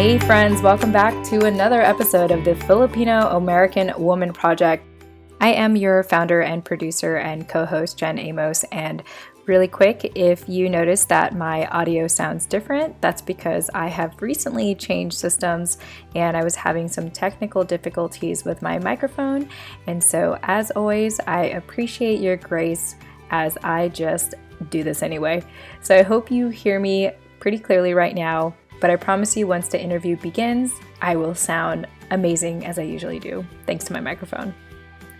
Hey friends, welcome back to another episode of the Filipino American Women Project. I am your founder and producer and co-host, Jen Amos, and really quick, if you notice that my audio sounds different, that's because I have recently changed systems and I was having some technical difficulties with my microphone. And so as always, I appreciate your grace as I just do this anyway. So I hope you hear me pretty clearly right now, but I promise you once the interview begins, I will sound amazing as I usually do, thanks to my microphone.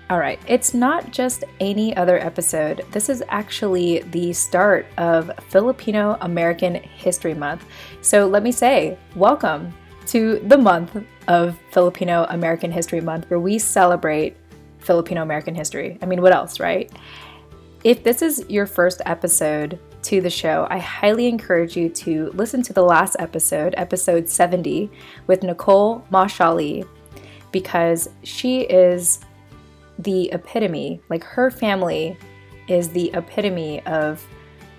All right, it's not just any other episode. This is actually the start of Filipino American History Month. So let me say, welcome to the month of Filipino American History Month, where we celebrate Filipino American history. I mean, what else, right? If this is your first episode to the show, I highly encourage you to listen to the last episode, episode 70, with Nicole Mashali, because she is the epitome, like her family is the epitome of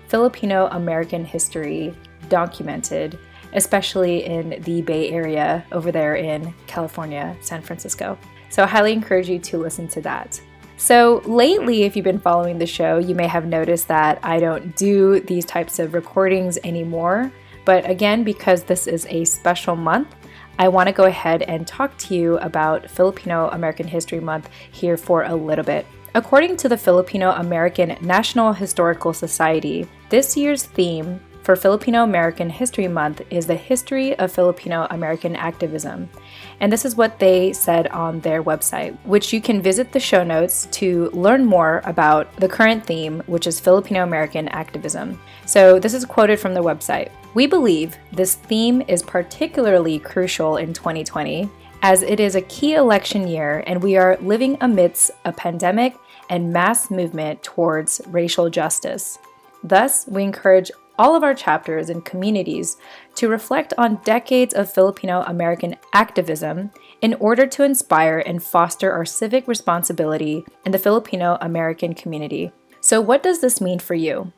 Filipino American history documented, especially in the Bay Area over there in California, San Francisco. So I highly encourage you to listen to that. So lately, if you've been following the show, you may have noticed that I don't do these types of recordings anymore. But again, because this is a special month, I want to go ahead and talk to you about Filipino American History Month here for a little bit. According to the Filipino American National Historical Society, this year's theme for Filipino American History Month is the history of Filipino American activism. And this is what they said on their website, which you can visit the show notes to learn more about the current theme, which is Filipino American activism. So this is quoted from their website. We believe this theme is particularly crucial in 2020, as it is a key election year and we are living amidst a pandemic and mass movement towards racial justice. Thus, we encourage all of our chapters and communities to reflect on decades of Filipino American activism in order to inspire and foster our civic responsibility in the Filipino American community. So what does this mean for you?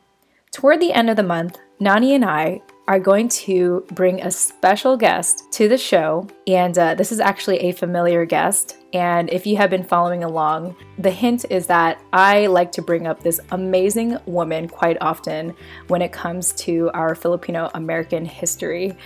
Toward the end of the month, Nani and I are going to bring a special guest to the show, and this is actually a familiar guest. And if you have been following along, the hint is that I like to bring up this amazing woman quite often when it comes to our Filipino American history.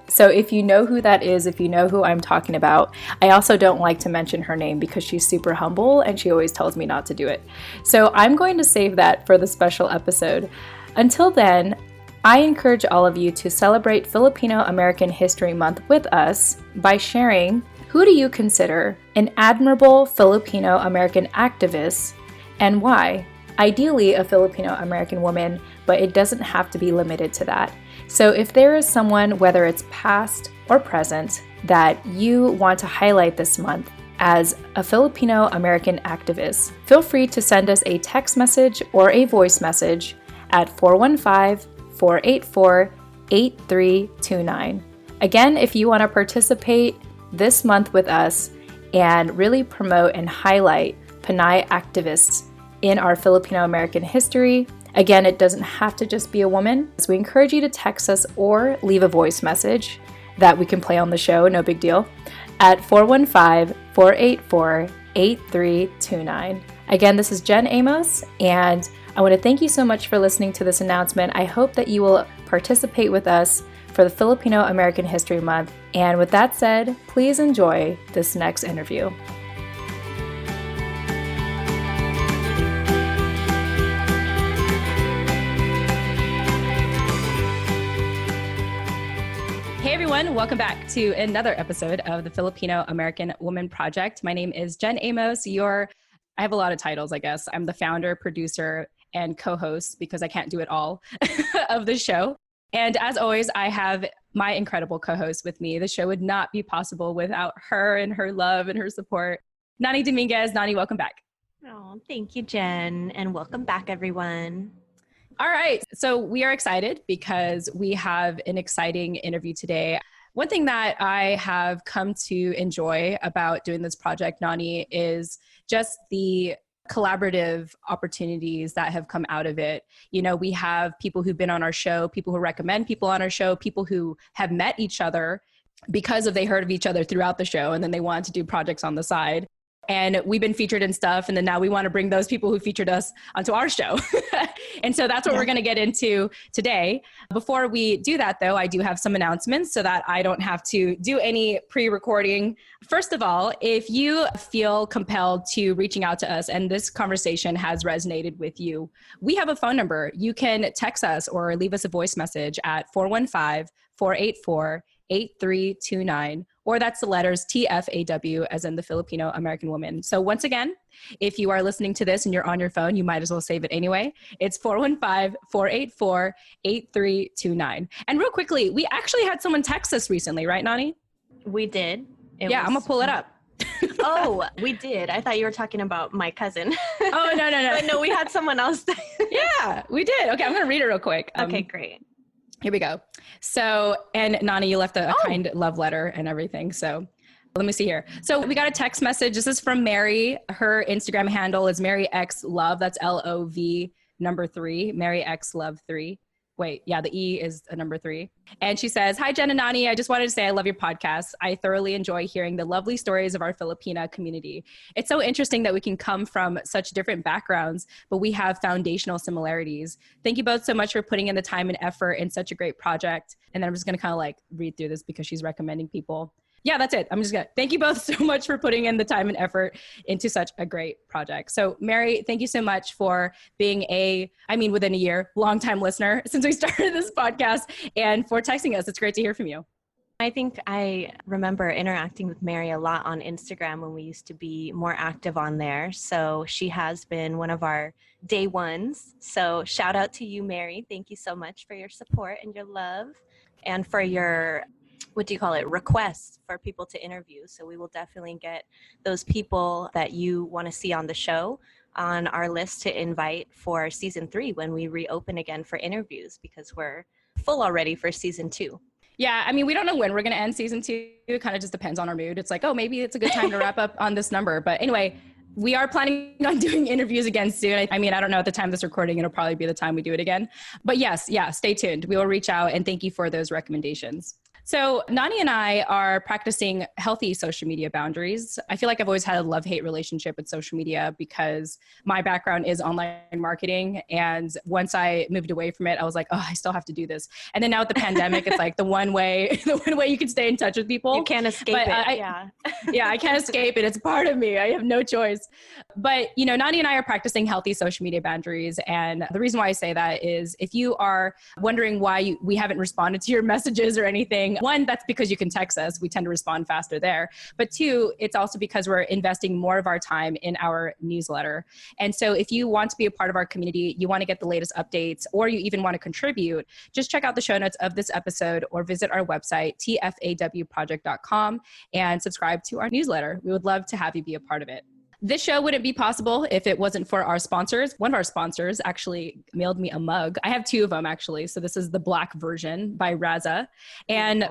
So if you know who that is, if you know who I'm talking about, I also don't like to mention her name because she's super humble and she always tells me not to do it. So I'm going to save that for the special episode. Until then, I encourage all of you to celebrate Filipino American History Month with us by sharing who do you consider an admirable Filipino American activist and why? Ideally a Filipino American woman, but it doesn't have to be limited to that. So if there is someone, whether it's past or present, that you want to highlight this month as a Filipino American activist, feel free to send us a text message or a voice message at 415-484-8329. Again, if you want to participate this month with us and really promote and highlight Pinay activists in our Filipino American history, again, it doesn't have to just be a woman. So we encourage you to text us or leave a voice message that we can play on the show, no big deal, at 415-484-8329. Again, this is Jen Amos, and I want to thank you so much for listening to this announcement. I hope that you will participate with us for the Filipino American History Month. And with that said, please enjoy this next interview. Hey everyone, welcome back to another episode of the Filipino American Women Project. My name is Jen Amos. I have a lot of titles, I guess. I'm the founder, producer, and co-host, because I can't do it all, of the show. And as always, I have my incredible co-host with me. The show would not be possible without her and her love and her support. Nani Dominguez. Nani, welcome back. Oh, thank you, Jen. And welcome back, everyone. All right. So we are excited because we have an exciting interview today. One thing that I have come to enjoy about doing this project, Nani, is just the collaborative opportunities that have come out of it. You know, we have people who've been on our show, people who recommend people on our show, people who have met each other because they heard of each other throughout the show, and then they wanted to do projects on the side. And we've been featured and stuff. And then now we want to bring those people who featured us onto our show. And so that's what we're going to get into today. Before we do that, though, I do have some announcements so that I don't have to do any pre-recording. First of all, if you feel compelled to reaching out to us and this conversation has resonated with you, we have a phone number. You can text us or leave us a voice message at 415-484-8329, or that's the letters TFAW as in the Filipino American Woman. So once again, if you are listening to this and you're on your phone, you might as well save it anyway. It's 415-484-8329. And real quickly, we actually had someone text us recently, right, Nani? We did. I'm gonna pull it up. Oh, we did. I thought you were talking about my cousin. Oh, no. But no, we had someone else. Yeah, we did. Okay, I'm gonna read it real quick. Okay, great. Here we go. So, and Nani, you left a kind love letter and everything. So let me see here. So we got a text message. This is from Mary. Her Instagram handle is MaryXLove. That's LOV number 3, MaryXLove3. Wait, yeah, the E is a number 3. And she says, "Hi, Jen and Nani. I just wanted to say I love your podcast. I thoroughly enjoy hearing the lovely stories of our Filipina community. It's so interesting that we can come from such different backgrounds, but we have foundational similarities. Thank you both so much for putting in the time and effort in such a great project." And then I'm just going to kind of like read through this because she's recommending people. Yeah, that's it. I'm just going to thank you both so much for putting in the time and effort into such a great project. So Mary, thank you so much for being within a year, longtime listener since we started this podcast, and for texting us. It's great to hear from you. I think I remember interacting with Mary a lot on Instagram when we used to be more active on there. So she has been one of our day ones. So shout out to you, Mary. Thank you so much for your support and your love and for your requests for people to interview. So we will definitely get those people that you want to see on the show on our list to invite for season 3 when we reopen again for interviews, because we're full already for season 2. Yeah, I mean, we don't know when we're going to end season 2. It kind of just depends on our mood. It's like, oh, maybe it's a good time to wrap up on this number. But anyway, we are planning on doing interviews again soon. I mean, I don't know at the time of this recording, it'll probably be the time we do it again. But yes, stay tuned. We will reach out, and thank you for those recommendations. So Nani and I are practicing healthy social media boundaries. I feel like I've always had a love-hate relationship with social media because my background is online marketing. And once I moved away from it, I was like, oh, I still have to do this. And then now with the pandemic, it's like the one way you can stay in touch with people. You can't escape it. I can't escape it. It's part of me. I have no choice. But, Nani and I are practicing healthy social media boundaries. And the reason why I say that is if you are wondering why we haven't responded to your messages or anything, one, that's because you can text us. We tend to respond faster there. But 2, it's also because we're investing more of our time in our newsletter. And so if you want to be a part of our community, you want to get the latest updates, or you even want to contribute, just check out the show notes of this episode or visit our website, tfawproject.com, and subscribe to our newsletter. We would love to have you be a part of it. This show wouldn't be possible if it wasn't for our sponsors. One of our sponsors actually mailed me a mug. I have 2 of them actually. So this is the black version by Raza. And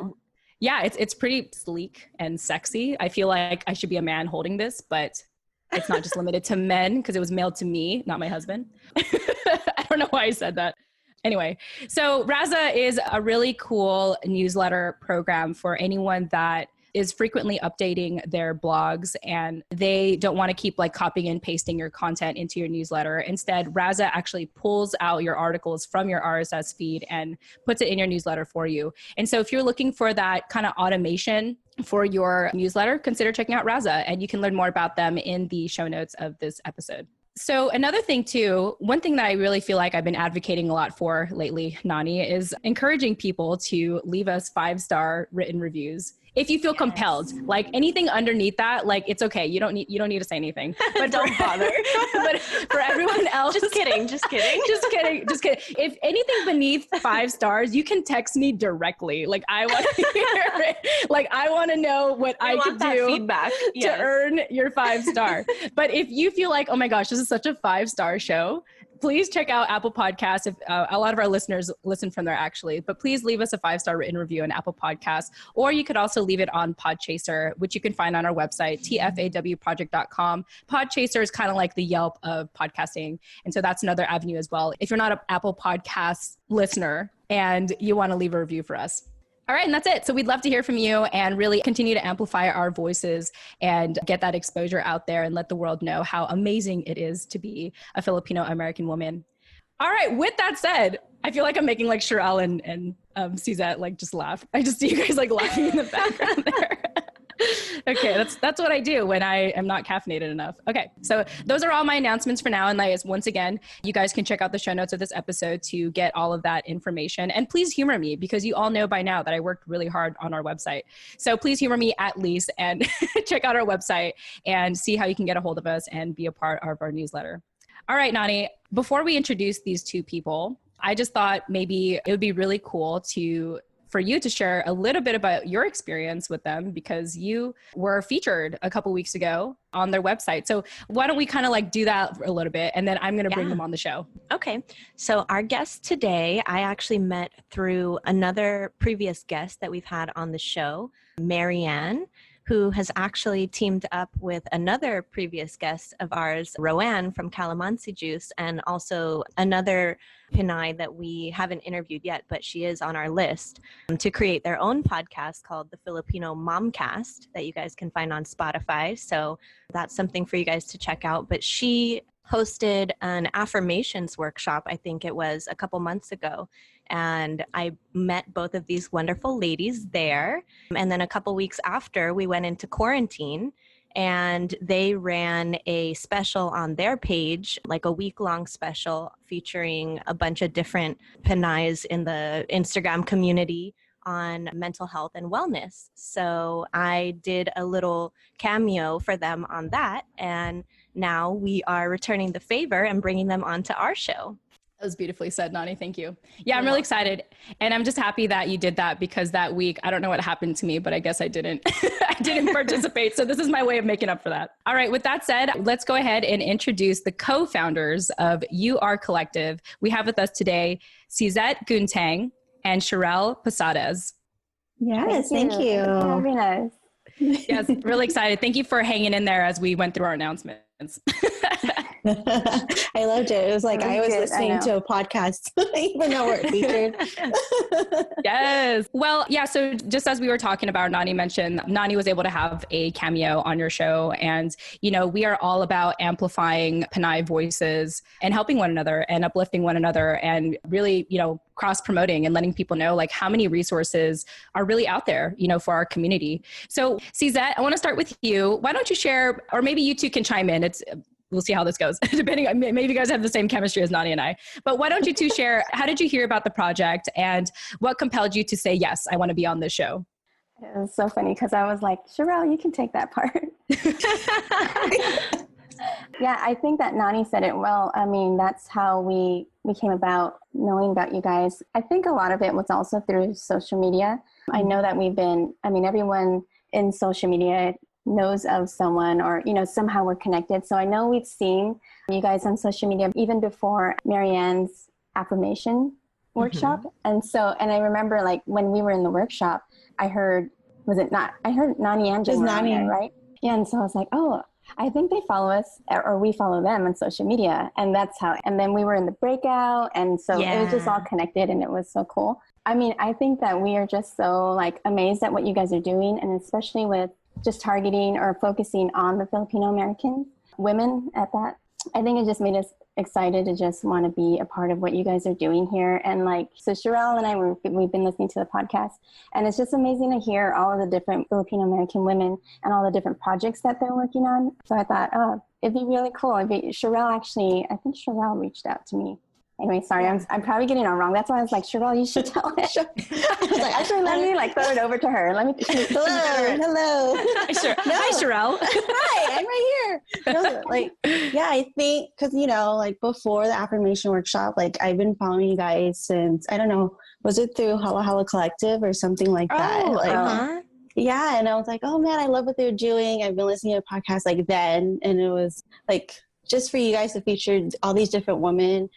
yeah, it's pretty sleek and sexy. I feel like I should be a man holding this, but it's not just limited to men because it was mailed to me, not my husband. I don't know why I said that. Anyway, so Raza is a really cool newsletter program for anyone that is frequently updating their blogs and they don't want to keep like copying and pasting your content into your newsletter. Instead, Raza actually pulls out your articles from your RSS feed and puts it in your newsletter for you. And so if you're looking for that kind of automation for your newsletter, consider checking out Raza, and you can learn more about them in the show notes of this episode. So another thing too, one thing that I really feel like I've been advocating a lot for lately, Nani, is encouraging people to leave us 5-star written reviews. If you feel compelled, like anything underneath that, like it's okay. You don't need to say anything, but don't bother. But for everyone else, just kidding. If anything beneath 5 stars, you can text me directly. Like I want to hear it. Like I want to know what I could do feedback to earn your 5-star. But if you feel like, oh my gosh, this is such a 5-star show, please check out Apple Podcasts. If a lot of our listeners listen from there actually, but please leave us a 5-star written review on Apple Podcasts, or you could also leave it on Podchaser, which you can find on our website, tfawproject.com. Podchaser is kind of like the Yelp of podcasting. And so that's another avenue as well. If you're not an Apple Podcasts listener and you want to leave a review for us. All right, and that's it. So we'd love to hear from you and really continue to amplify our voices and get that exposure out there and let the world know how amazing it is to be a Filipino American woman. All right, with that said, I feel like I'm making like Sherelle and Suzette like just laugh. I just see you guys like laughing in the background there. Okay, that's what I do when I am not caffeinated enough. Okay, so those are all my announcements for now. And once again, you guys can check out the show notes of this episode to get all of that information. And please humor me, because you all know by now that I worked really hard on our website. So please humor me at least and check out our website and see how you can get a hold of us and be a part of our newsletter. All right, Nani, before we introduce these two people, I just thought maybe it would be really cool for you to share a little bit about your experience with them, because you were featured a couple weeks ago on their website. So why don't we kind of like do that a little bit, and then I'm going to bring them on the show. Okay. So our guest today, I actually met through another previous guest that we've had on the show, Marianne, who has actually teamed up with another previous guest of ours, Roanne from Calamansi Juice, and also another Pinay that we haven't interviewed yet, but she is on our list, to create their own podcast called the Filipino Momcast that you guys can find on Spotify. So that's something for you guys to check out. But she hosted an affirmations workshop, I think it was a couple months ago. And I met both of these wonderful ladies there. And then a couple weeks after, we went into quarantine, and they ran a special on their page, like a week-long special featuring a bunch of different Pinays in the Instagram community on mental health and wellness. So I did a little cameo for them on that. And now we are returning the favor and bringing them onto our show. That was beautifully said, Nani. Thank you. Yeah, I'm really excited. And I'm just happy that you did that, because that week, I don't know what happened to me, but I guess I didn't, I didn't participate. So this is my way of making up for that. All right. With that said, let's go ahead and introduce the co-founders of You Are Collective. We have with us today, Suzette Guntang and Sherelle Posades. Yes, thank you. For having us. Yes, really excited. Thank you for hanging in there as we went through our announcements. I loved it. It was like I was listening to a podcast, even though we're featured. Yes. Well, yeah. So just as we were talking about, Nani mentioned, Nani was able to have a cameo on your show. And, you know, we are all about amplifying Pinay voices and helping one another and uplifting one another, and really, you know, cross-promoting and letting people know like how many resources are really out there, you know, for our community. So Suzette, I want to start with you. Why don't you share, or maybe you two can chime in. We'll see how this goes, depending on, maybe you guys have the same chemistry as Nani and I, but why don't you two share, how did you hear about the project and what compelled you to say, yes, I want to be on this show? It was so funny because I was like, Sherelle, you can take that part. Yeah, I think that Nani said it well. I mean, that's how we came about knowing about you guys. I think a lot of it was also through social media. I know that everyone in social media knows of someone, or, you know, somehow we're connected. So I know we've seen you guys on social media even before Marianne's affirmation workshop. Mm-hmm. And I remember like when we were in the workshop, I heard Nani and Jen, right? Yeah. And so I was like, oh, I think they follow us, or we follow them on social media. And that's how, and then we were in the breakout. And so It was just all connected, and it was so cool. I mean, I think that we are just so like amazed at what you guys are doing, and especially with just targeting or focusing on the Filipino American women at that. I think it just made us excited to just want to be a part of what you guys are doing here. And like, so Sherelle and I, we've been listening to the podcast, and it's just amazing to hear all of the different Filipino American women and all the different projects that they're working on. So I thought, oh, it'd be really cool. I think Sherelle reached out to me. Anyway, sorry, I'm probably getting it wrong. That's why I was like, Sherelle, you should tell it. I was like, actually, let me like throw it over to her. Let me. Hello. Hi, Sherelle. Hi, I'm right here. No, like, yeah, I think because like before the affirmation workshop, like I've been following you guys since, I don't know, was it through Hala Hala Collective or something like that? Like, yeah, and I was like, oh man, I love what they're doing. I've been listening to podcasts like then, and it was like just for you guys to feature all these different women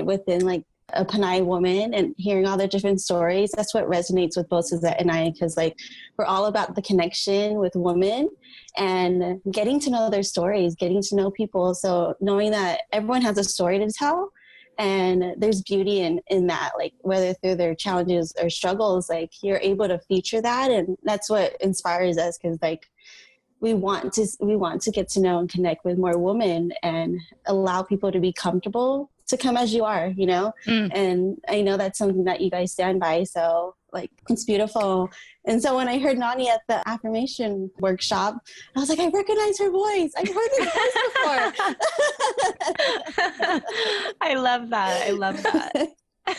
within like a Pinay woman and hearing all their different stories. That's what resonates with both Suzette and I, because like we're all about the connection with women and getting to know their stories, getting to know people. So knowing that everyone has a story to tell, And there's beauty in that, like whether through their challenges or struggles, like you're able to feature that. And that's what inspires us, because like we want to get to know and connect with more women and allow people to be comfortable to come as you are, you know? And I know that's something that you guys stand by. So like, it's beautiful. And so when I heard Nani at the affirmation workshop, I was like, I recognize her voice. I've heard this voice before. I love that. I love that.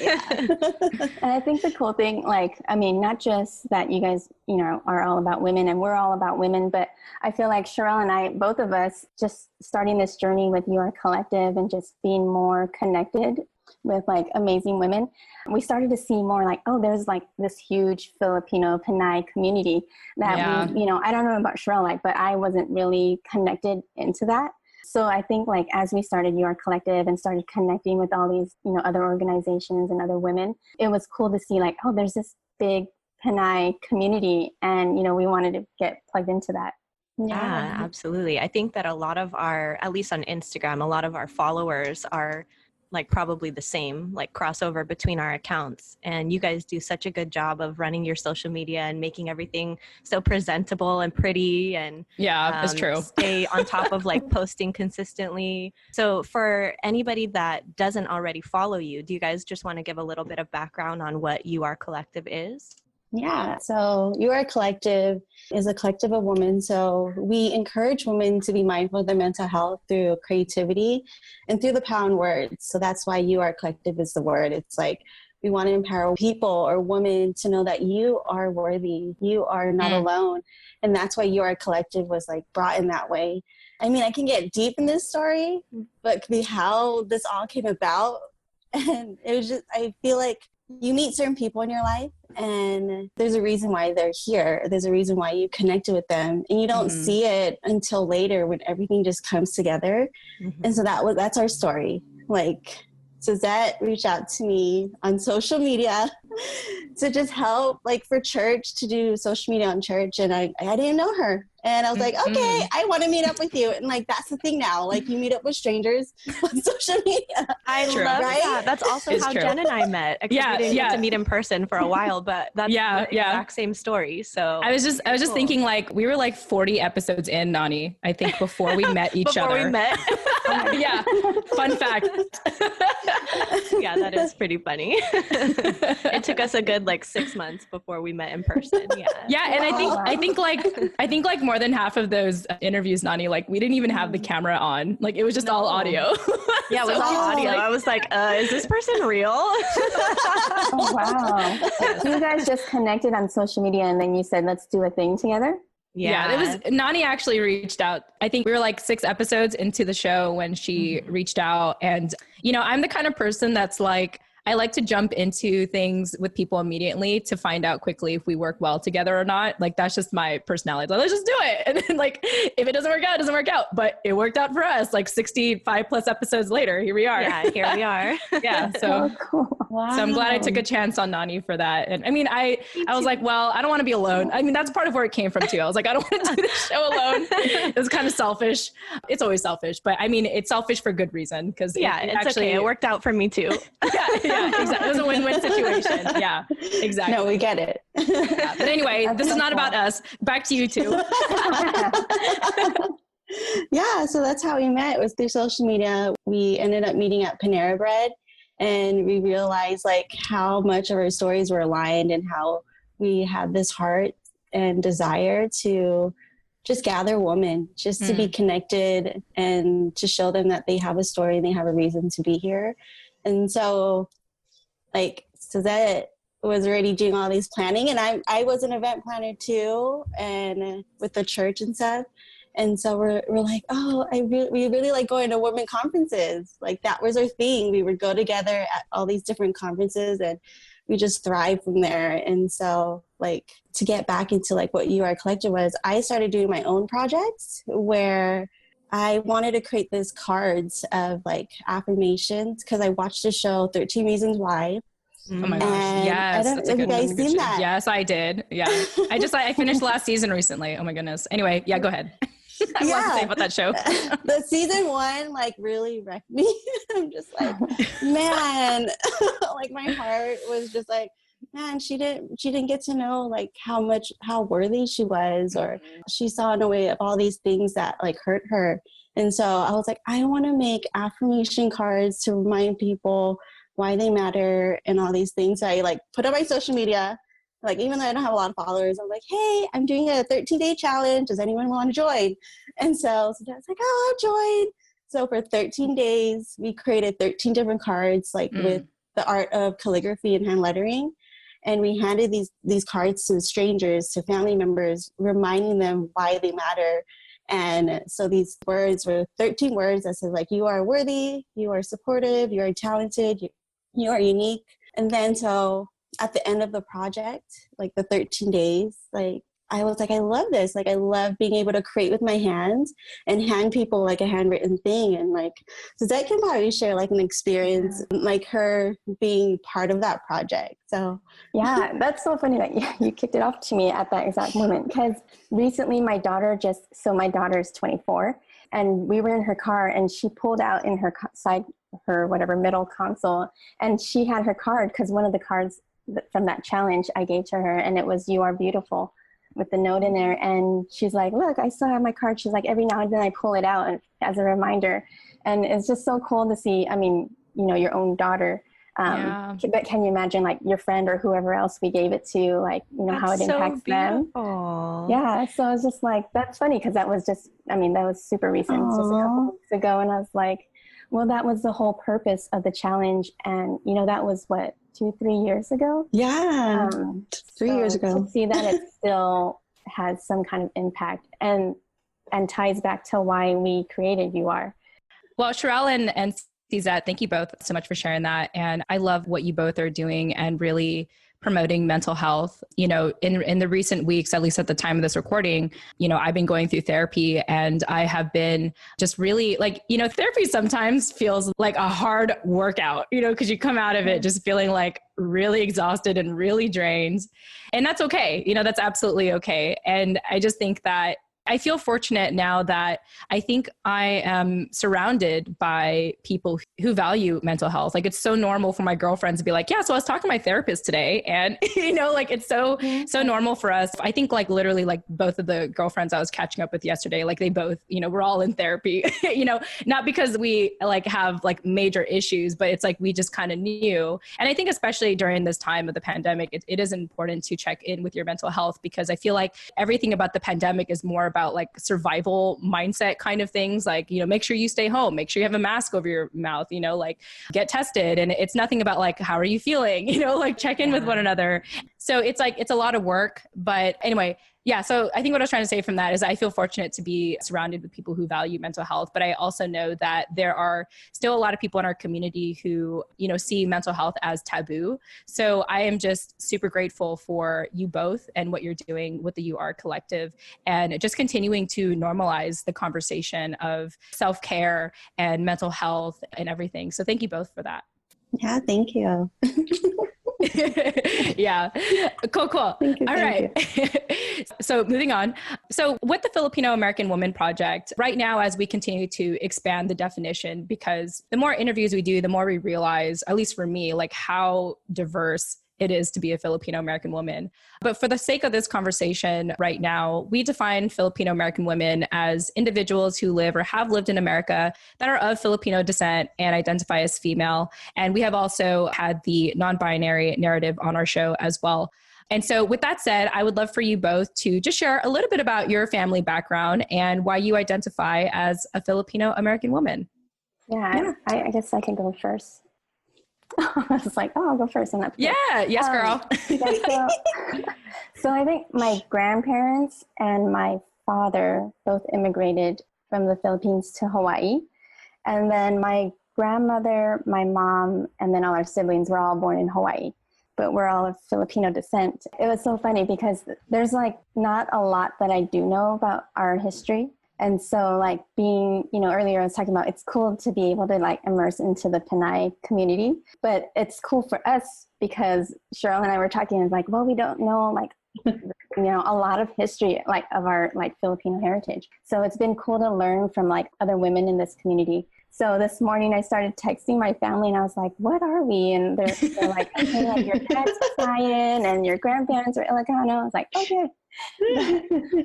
Yeah. And I think the cool thing, like, I mean, not just that you guys, you know, are all about women and we're all about women, but I feel like Sherelle and I, both of us, just starting this journey with your collective and just being more connected with like amazing women, we started to see more like, oh, there's like this huge Filipino Pinay community that we, you know, I don't know about Sherelle, like, but I wasn't really connected into that. So I think like as we started Your Collective and started connecting with all these, you know, other organizations and other women, it was cool to see like, oh, there's this big Pinay community, and, you know, we wanted to get plugged into that. Yeah, absolutely. I think that a lot of our, at least on Instagram, a lot of our followers are like probably the same, like crossover between our accounts. And you guys do such a good job of running your social media and making everything so presentable and pretty, and it's true. Stay on top of like posting consistently. So for anybody that doesn't already follow you, do you guys just want to give a little bit of background on what Your Collective is? Yeah, so Your Collective is a collective of women. So we encourage women to be mindful of their mental health through creativity and through the power in words. So that's why Your Collective is the word. It's like we want to empower people or women to know that you are worthy, you are not alone. And that's why Your Collective was like brought in that way. I mean, I can get deep in this story, but how this all came about. And it was just, I feel like you meet certain people in your life, and there's a reason why they're here. There's a reason why you connected with them, and you don't see it until later when everything just comes together. And so that's our story. Like, Suzette reached out to me on social media to just help, like for church, to do social media on church. And I didn't know her. And I was like, okay, I want to meet up with you. And like, that's the thing now. Like, you meet up with strangers on social media. I love that. That's also how Jen and I met. We didn't get to meet in person for a while, but that's the exact same story. So I was just thinking, like, we were like 40 episodes in, Nani, I think, before we met each other. Before we met. Yeah. Fun fact. Yeah, that is pretty funny. It took us a good like 6 months before we met in person. Yeah. Yeah. And I think like more than half of those interviews, Nani, like we didn't even have the camera on. Like it was just all audio. Yeah, it was all audio. Like, I was like, is this person real? Oh, wow. So you guys just connected on social media and then you said, let's do a thing together? Yeah, it was, Nani actually reached out. I think we were like 6 episodes into the show when she reached out. And, you know, I'm the kind of person that's like, I like to jump into things with people immediately to find out quickly if we work well together or not. Like, that's just my personality. Like, let's just do it. And then like, if it doesn't work out, it doesn't work out. But it worked out for us. Like 65 plus episodes later, here we are. Yeah, here we are. Yeah. So, Wow. So I'm glad I took a chance on Nani for that. And I mean, I was like, well, I don't want to be alone. I mean, that's part of where it came from too. I was like, I don't want to do this show alone. It was kind of selfish. It's always selfish, but I mean, it's selfish for good reason. Cause it's actually, okay. It worked out for me too. Yeah, exactly. It was a win-win situation. Yeah, exactly. No, we get it. Yeah. But anyway, this is not about us. Back to you two. Yeah, so that's how we met. It was through social media. We ended up meeting at Panera Bread, and we realized like how much of our stories were aligned and how we had this heart and desire to just gather women, just to be connected and to show them that they have a story and they have a reason to be here. And so like Suzette was already doing all these planning, and I was an event planner too, and with the church and stuff. And so we're like, oh, we really like going to women conferences. Like that was our thing. We would go together at all these different conferences and we just thrive from there. And so like to get back into like what Your Collective was, I started doing my own projects where I wanted to create these cards of like affirmations because I watched the show 13 Reasons Why. Oh my gosh. Yes. I don't know if you guys seen that. Yes, I did. Yeah. I finished last season recently. Oh my goodness. Anyway, yeah, go ahead. I have a lot to say about that show. The season 1 like really wrecked me. I'm just like, man, like my heart was just like, man, she didn't get to know like how worthy she was, or she saw in a way of all these things that like hurt her. And so I was like, I want to make affirmation cards to remind people why they matter and all these things. So I like put on my social media, like even though I don't have a lot of followers, I'm like, hey, I'm doing a 13-day challenge. Does anyone want to join? And so I was like, oh, I'll join. So for 13 days, we created 13 different cards, like with the art of calligraphy and hand lettering. And we handed these cards to strangers, to family members, reminding them why they matter. And so these words were 13 words that said like, you are worthy, you are supportive, you are talented, you are unique. And then so at the end of the project, like the 13 days, like I was like, I love this. Like I love being able to create with my hands and hand people like a handwritten thing. And like, so that can probably share like an experience, like her being part of that project. So yeah, that's so funny that you kicked it off to me at that exact moment, because recently my daughter my daughter's 24, and we were in her car and she pulled out in her middle console, and she had her card, because one of the cards from that challenge I gave to her, and it was "You are beautiful" with the note in there. And she's like, look, I still have my card. She's like, every now and then I pull it out as a reminder. And it's just so cool to see, I mean, you know, your own daughter. But can you imagine like your friend or whoever else we gave it to, like, you know, how it impacts them? Yeah. So it's just like, that's funny, because that was super recent, just a couple weeks ago. And I was like, well, that was the whole purpose of the challenge. And, you know, that was what, 2-3 years ago? Yeah, 3 years ago. To see that it still has some kind of impact and ties back to why we created UR. Well, Sherelle and Suzette, thank you both so much for sharing that. And I love what you both are doing and really promoting mental health. You know, in the recent weeks, at least at the time of this recording, you know, I've been going through therapy, and I have been just really like, you know, therapy sometimes feels like a hard workout, you know, because you come out of it just feeling like really exhausted and really drained. And that's okay. You know, that's absolutely okay. And I just think that I feel fortunate now that I think I am surrounded by people who value mental health. Like, it's so normal for my girlfriends to be like, yeah, so I was talking to my therapist today. And, you know, like, it's so normal for us. I think like literally like both of the girlfriends I was catching up with yesterday, like they both, you know, we're all in therapy, you know, not because we like have like major issues, but it's like, we just kind of knew. And I think especially during this time of the pandemic, it is important to check in with your mental health, because I feel like everything about the pandemic is more about like survival mindset kind of things. Like, you know, make sure you stay home, make sure you have a mask over your mouth, you know, like get tested. And it's nothing about like, how are you feeling? You know, like check in with one another. So it's like, it's a lot of work, but anyway, yeah. So I think what I was trying to say from that is I feel fortunate to be surrounded with people who value mental health, but I also know that there are still a lot of people in our community who, you know, see mental health as taboo. So I am just super grateful for you both and what you're doing with the UR Collective, and just continuing to normalize the conversation of self-care and mental health and everything. So thank you both for that. Yeah, thank you. Yeah. Cool. All right. So moving on. So with the Filipino American Women Project, right now, as we continue to expand the definition, because the more interviews we do, the more we realize, at least for me, like how diverse it is to be a Filipino American woman. But for the sake of this conversation right now, we define Filipino American women as individuals who live or have lived in America that are of Filipino descent and identify as female. And we have also had the non-binary narrative on our show as well. And so with that said, I would love for you both to just share a little bit about your family background and why you identify as a Filipino American woman. Yeah. I guess I can go first. I was like, oh, I'll go first on that. Yeah. Yes, girl. So I think my grandparents and my father both immigrated from the Philippines to Hawaii. And then my grandmother, my mom, and then all our siblings were all born in Hawaii, but we're all of Filipino descent. It was so funny because there's like not a lot that I do know about our history. And so like being, you know, earlier I was talking about, it's cool to be able to like immerse into the Pinay community, but it's cool for us because Cheryl and I were talking and like, well, we don't know like you know, a lot of history like of our like Filipino heritage. So it's been cool to learn from like other women in this community. So this morning I started texting my family and I was like, what are we? And they're like, okay, like your dad's Italian and your grandparents are Ilocano. I was like, okay.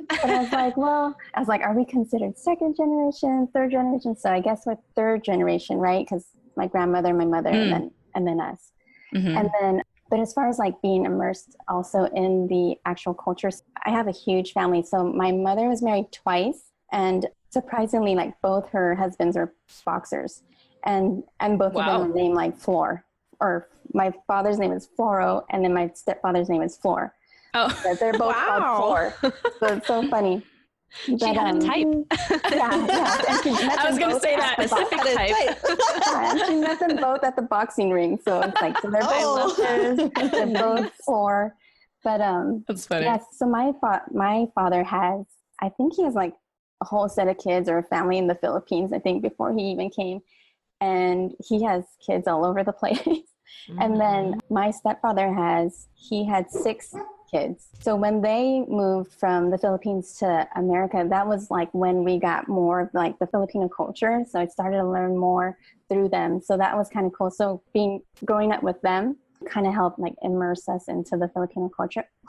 But I was like, well, are we considered second generation, third generation? So I guess we're third generation, right? Because my grandmother, my mother, and then us. Mm-hmm. And then, but as far as like being immersed also in the actual cultures, I have a huge family. So my mother was married twice, and surprisingly, like both her husbands are boxers, and both of them are named like Floor, or my father's name is Floro, and then my stepfather's name is Floor. Oh, so they're both called Floor. So it's so funny. But, she had a type. Yeah. And I was going to say that. Specific type. And she met them both at the boxing ring. So it's like, so they're both they're both Floor. But that's funny. yes. So my father has, I think he has like a whole set of kids or a family in the Philippines, I think, before he even came. And he has kids all over the place. Mm-hmm. And then my stepfather had 6 kids. So when they moved from the Philippines to America, that was like when we got more of like the Filipino culture. So I started to learn more through them. So that was kind of cool. So growing up with them kind of helped like immerse us into the Filipino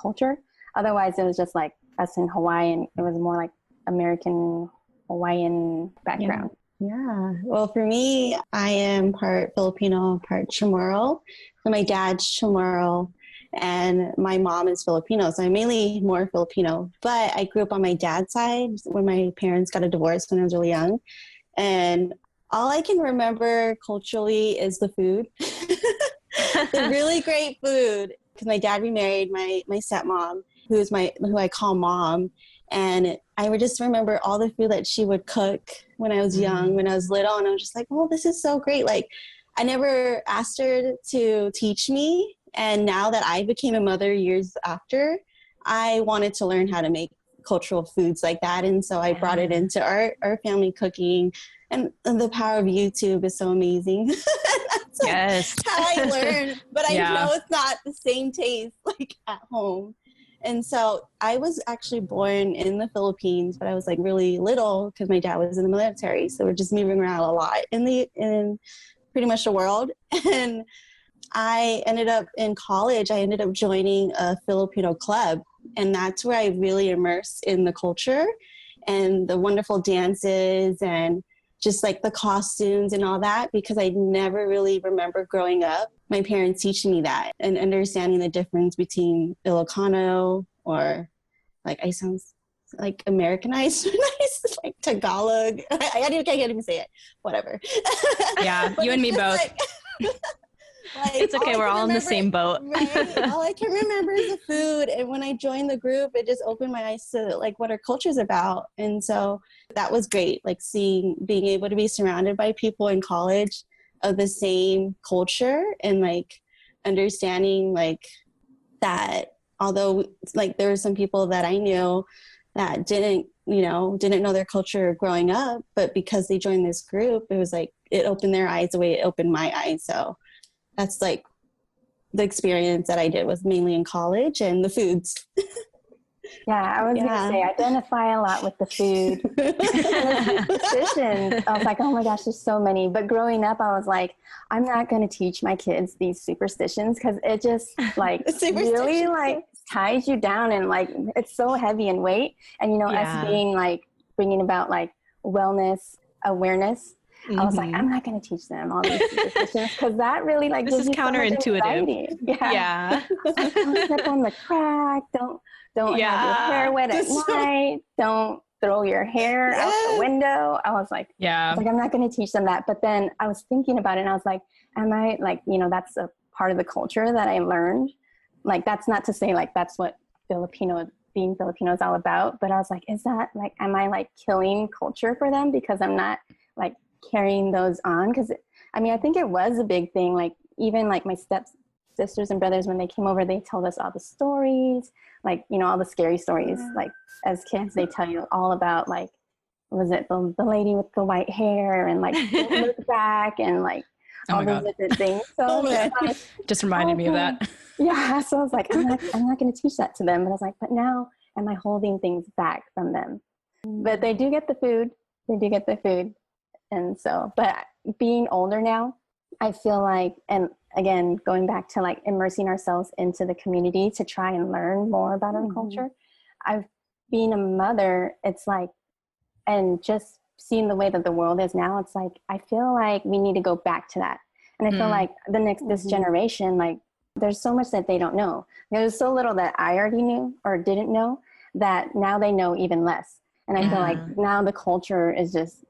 culture. Otherwise, it was just like us in Hawaii, and it was more like American Hawaiian background. Yeah. Well, for me, I am part Filipino, part Chamorro. So my dad's Chamorro and my mom is Filipino. So I'm mainly more Filipino, but I grew up on my dad's side when my parents got a divorce when I was really young. And all I can remember culturally is the food. The really great food. Because my dad remarried my stepmom, who I call mom. And I would just remember all the food that she would cook when I was young, when I was little. And I was just like, oh, this is so great. Like, I never asked her to teach me. And now that I became a mother years after, I wanted to learn how to make cultural foods like that. And so I brought it into our family cooking. And the power of YouTube is so amazing. That's how I learned. But I know it's not the same taste like at home. And so I was actually born in the Philippines, but I was like really little because my dad was in the military. So we're just moving around a lot in pretty much the world. And I ended up in college, I ended up joining a Filipino club. And that's where I really immersed in the culture and the wonderful dances and just like the costumes and all that, because I never really remember growing up my parents teaching me that and understanding the difference between Ilocano or like I sound like Americanized, like Tagalog. I can't even say it. Whatever. Yeah, you and me both. It's okay. We're all in the same boat. Right? All I can remember is the food. And when I joined the group, it just opened my eyes to like what our culture is about. And so that was great. Like being able to be surrounded by people in college of the same culture and like understanding like that, although like there were some people that I knew that didn't know their culture growing up, but because they joined this group, it was like, it opened their eyes the way it opened my eyes. So that's like the experience that I did was mainly in college and the foods. Yeah, I was going to say, I identify a lot with the food. Superstitions. I was like, oh my gosh, there's so many. But growing up, I was like, I'm not going to teach my kids these superstitions because it just like really like ties you down and like it's so heavy in weight. And, us being like bringing about like wellness awareness. I was like, I'm not going to teach them all these superstitions because that really like this is counterintuitive. Yeah. Don't step on the crack. Don't have your hair wet at night. Don't throw your hair out the window. I was like, I'm not going to teach them that. But then I was thinking about it and I was like, am I like, that's a part of the culture that I learned. Like, that's not to say like, that's what being Filipino is all about. But I was like, is that like, am I like killing culture for them because I'm not like carrying those on? Because I think it was a big thing. Like even like my stepsisters and brothers, when they came over, they told us all the stories, like all the scary stories. Like as kids, they tell you all about like, was it the lady with the white hair and like look back and like all these different things. So like, just reminded me of that. Yeah. So I was like, I'm not going to teach that to them. But I was like, but now am I holding things back from them? But they do get the food. And so, but being older now, I feel like, and again, going back to like immersing ourselves into the community to try and learn more about our culture. Being a mother, it's like, and just seeing the way that the world is now, it's like, I feel like we need to go back to that. And I feel like this generation, like there's so much that they don't know. There's so little that I already knew or didn't know that now they know even less. And I feel like now the culture is just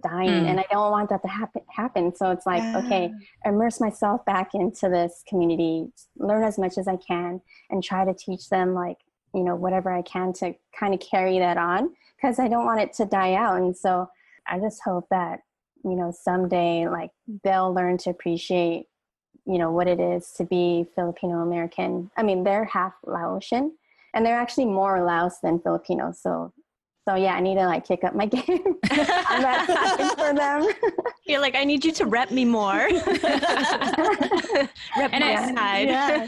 dying and I don't want that to happen. So it's like, okay, immerse myself back into this community, learn as much as I can and try to teach them like, you know, whatever I can to kind of carry that on, because I don't want it to die out. And so I just hope that, you know, someday like they'll learn to appreciate, you know, what it is to be Filipino American. I mean, they're half Laotian and they're actually more Laos than Filipino. So yeah, I need to like kick up my game on that side for them. You're like, I need you to rep me more. Rep my side. Yeah.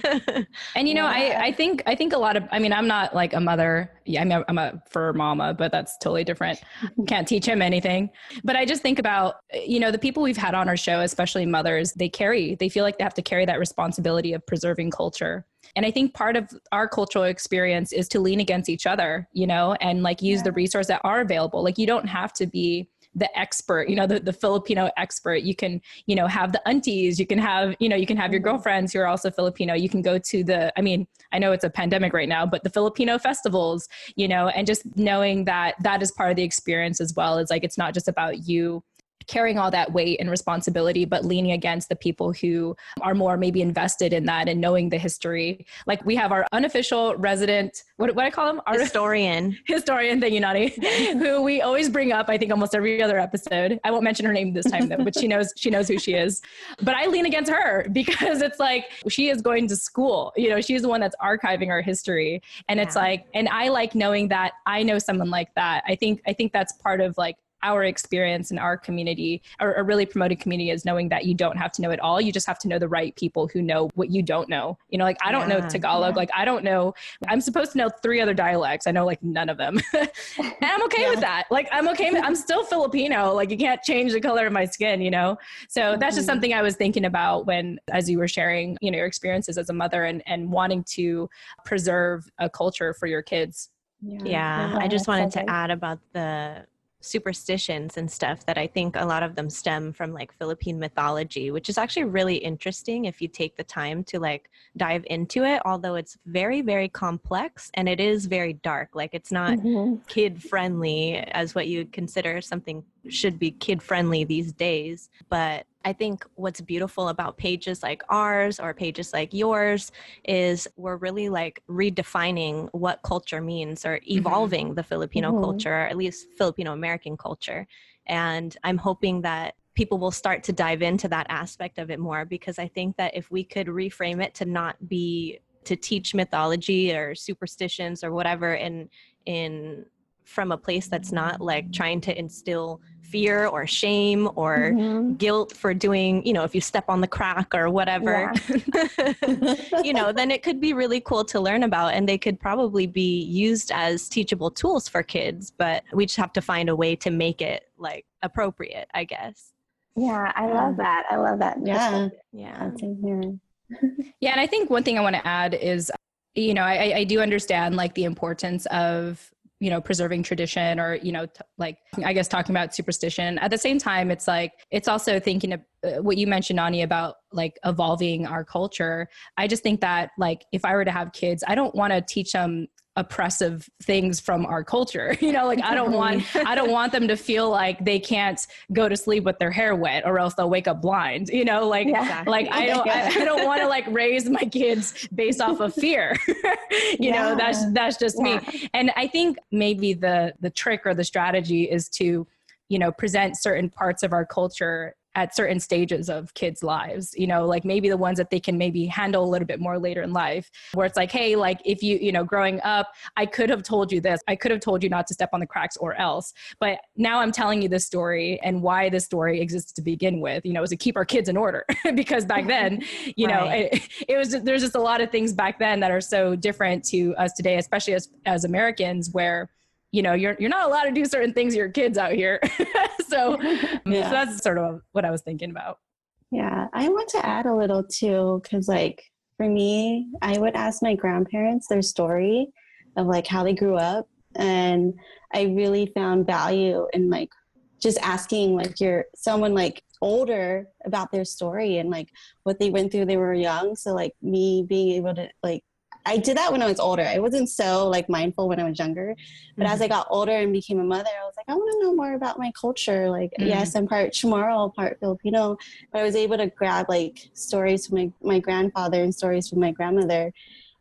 And you know, I think a lot of, I mean, I'm not like a mother. Yeah, I mean, I'm a fur mama, but that's totally different. Can't teach him anything. But I just think about, you know, the people we've had on our show, especially mothers, they feel like they have to carry that responsibility of preserving culture. And I think part of our cultural experience is to lean against each other, you know, and like use the resources that are available. Like you don't have to be the expert, you know, the Filipino expert. You can, you know, have the aunties, you can have, you know, you can have your girlfriends who are also Filipino. You can go to I mean, I know it's a pandemic right now, but the Filipino festivals, you know, and just knowing that that is part of the experience as well. It's like, it's not just about you carrying all that weight and responsibility, but leaning against the people who are more maybe invested in that and knowing the history. Like we have our unofficial resident, what I call him? Our historian, thank you, Nani, who we always bring up, I think almost every other episode. I won't mention her name this time though, but she knows who she is. But I lean against her because it's like, she is going to school, you know, she's the one that's archiving our history. And it's like, and I like knowing that I know someone like that. I think that's part of like our experience in our community, or a really promoted community, is knowing that you don't have to know it all. You just have to know the right people who know what you don't know. You know, like I don't know Tagalog. Like I don't know, I'm supposed to know 3 other dialects. I know like none of them. And I'm okay with that. Like I'm still Filipino. Like you can't change the color of my skin, you know? So that's just something I was thinking about as you were sharing, you know, your experiences as a mother and wanting to preserve a culture for your kids. Yeah. I just wanted to add about the superstitions and stuff that I think a lot of them stem from like Philippine mythology, which is actually really interesting if you take the time to like dive into it, although it's very, very complex and it is very dark. Like it's not kid friendly as what you consider something should be kid friendly these days. But I think what's beautiful about pages like ours or pages like yours is we're really like redefining what culture means, or evolving the Filipino culture, or at least Filipino American culture. And I'm hoping that people will start to dive into that aspect of it more, because I think that if we could reframe it to not be to teach mythology or superstitions or whatever in from a place that's not like trying to instill fear or shame or guilt for doing, you know, if you step on the crack or whatever, you know, then it could be really cool to learn about, and they could probably be used as teachable tools for kids, but we just have to find a way to make it like appropriate, I guess. Yeah, I love that. Yeah. Yeah. And I think one thing I want to add is, you know, I do understand like the importance of, you know, preserving tradition, or, you know, like, I guess talking about superstition. At the same time, it's like, it's also thinking of what you mentioned, Ani, about like evolving our culture. I just think that like, if I were to have kids, I don't want to teach them oppressive things from our culture. You know, like I don't want them to feel like they can't go to sleep with their hair wet or else they'll wake up blind, you know, like, like I don't want to like raise my kids based off of fear. You know, that's just me. And I think maybe the trick or the strategy is to, you know, present certain parts of our culture at certain stages of kids' lives, you know, like maybe the ones that they can maybe handle a little bit more later in life, where it's like, hey, like if you know, growing up, I could have told you this, I could have told you not to step on the cracks or else, but now I'm telling you this story and why this story exists to begin with, you know, is to keep our kids in order. Because back then, you know, it was, there's just a lot of things back then that are so different to us today, especially as Americans, where, you know, you're not allowed to do certain things to your kids out here. So that's sort of what I was thinking about. Yeah, I want to add a little too, because like for me, I would ask my grandparents their story of like how they grew up. And I really found value in like just asking like someone like older about their story and like what they went through. They were young. So like me being able to like, I did that when I was older. I wasn't so like mindful when I was younger, but as I got older and became a mother, I was like, I want to know more about my culture. Like, yes, I'm part Chamorro, part Filipino, but I was able to grab like stories from my grandfather and stories from my grandmother.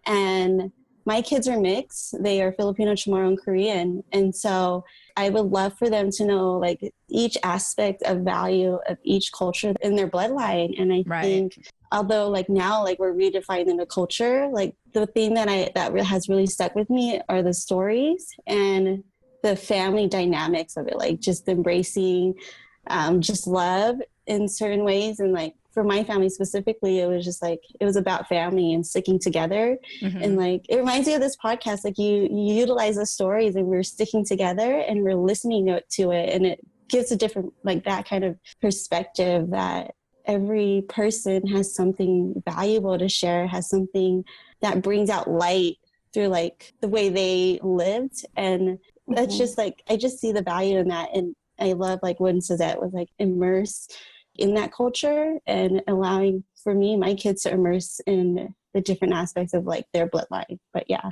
And my kids are mixed. They are Filipino, Chamorro, and Korean. And so I would love for them to know like each aspect of value of each culture in their bloodline. And I think although like now like we're redefining the culture, like the thing that has really stuck with me are the stories and the family dynamics of it, like just embracing just love in certain ways. And like for my family specifically, it was just like, it was about family and sticking together. And like, it reminds me of this podcast, like you utilize the stories and we're sticking together and we're listening to it. And it gives a different, like that kind of perspective that every person has something valuable to share, has something that brings out light through like the way they lived. And that's just like, I just see the value in that. And I love like when Suzette was like immerse in that culture and allowing for me, my kids to immerse in the different aspects of like their bloodline. But yeah.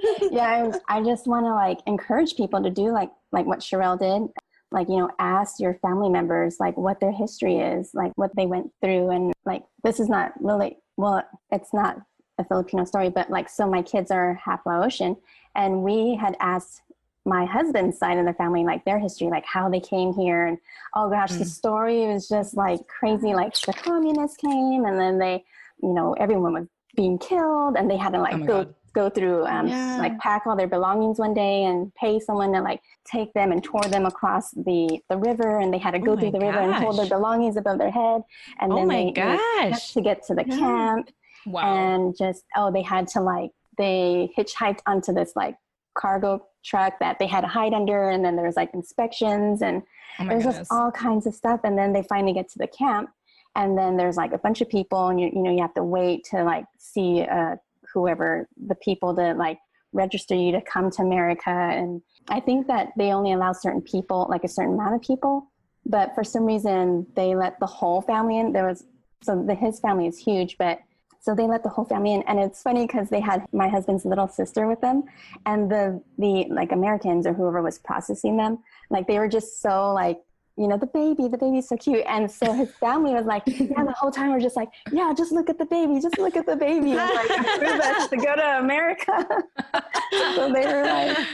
I just want to like encourage people to do like what Sherelle did. Like, you know, ask your family members, like what their history is, like what they went through. And like, this is not really, well, it's not a Filipino story, but like, so my kids are half Laotian, and we had asked my husband's side of the family, like their history, like how they came here. And oh gosh, the story was just like crazy. Like the communists came and then they, you know, everyone was being killed and they had to like go through, like pack all their belongings one day and pay someone to like take them and tour them across the river. And they had to go through the river and hold their belongings above their head. And then they had to get to the camp. And just, they had to like, they hitchhiked onto this like cargo truck that they had to hide under. And then there was like inspections and there's just all kinds of stuff. And then they finally get to the camp. And then there's like a bunch of people and you have to wait to like see whoever the people to like register you to come to America. And I think that they only allow certain people, like a certain amount of people, but for some reason they let the whole family in. His family is huge, but so they let the whole family in. And it's funny because they had my husband's little sister with them, and the like Americans or whoever was processing them, like they were just so like, you know, the baby's so cute. And so his family was like, yeah, the whole time we're just like, yeah, just look at the baby. And like, prove us to go to America. So they were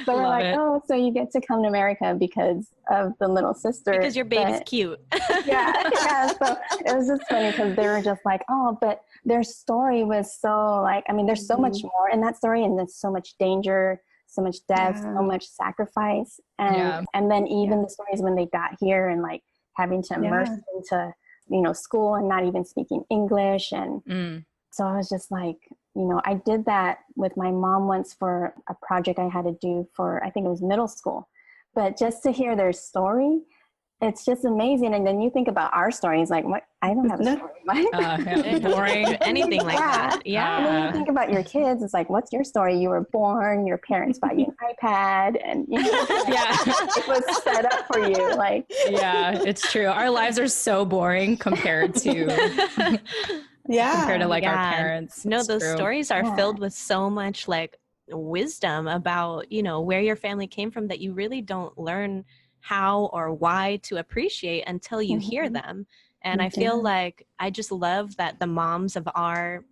like, oh, so you get to come to America because of the little sister. Because your baby's cute. yeah. So it was just funny because they were just like, oh, but their story was so like, I mean, there's so much more in that story, and there's so much danger, so much death, so much sacrifice. And then even the stories when they got here and like having to immerse into, you know, school and not even speaking English. And so I was just like, you know, I did that with my mom once for a project I had to do for, I think it was middle school, but just to hear their story, it's just amazing. And then you think about our stories, like, what? I don't have a story. Boring, anything like that. Yeah. And then you think about your kids. It's like, what's your story? You were born, your parents bought you an iPad, and you know, it was set up for you. Like, yeah, it's true. Our lives are so boring compared to compared to like our parents. No, those stories are filled with so much like wisdom about, you know, where your family came from that you really don't learn how or why to appreciate until you hear them. And I feel like I just love that the moms of our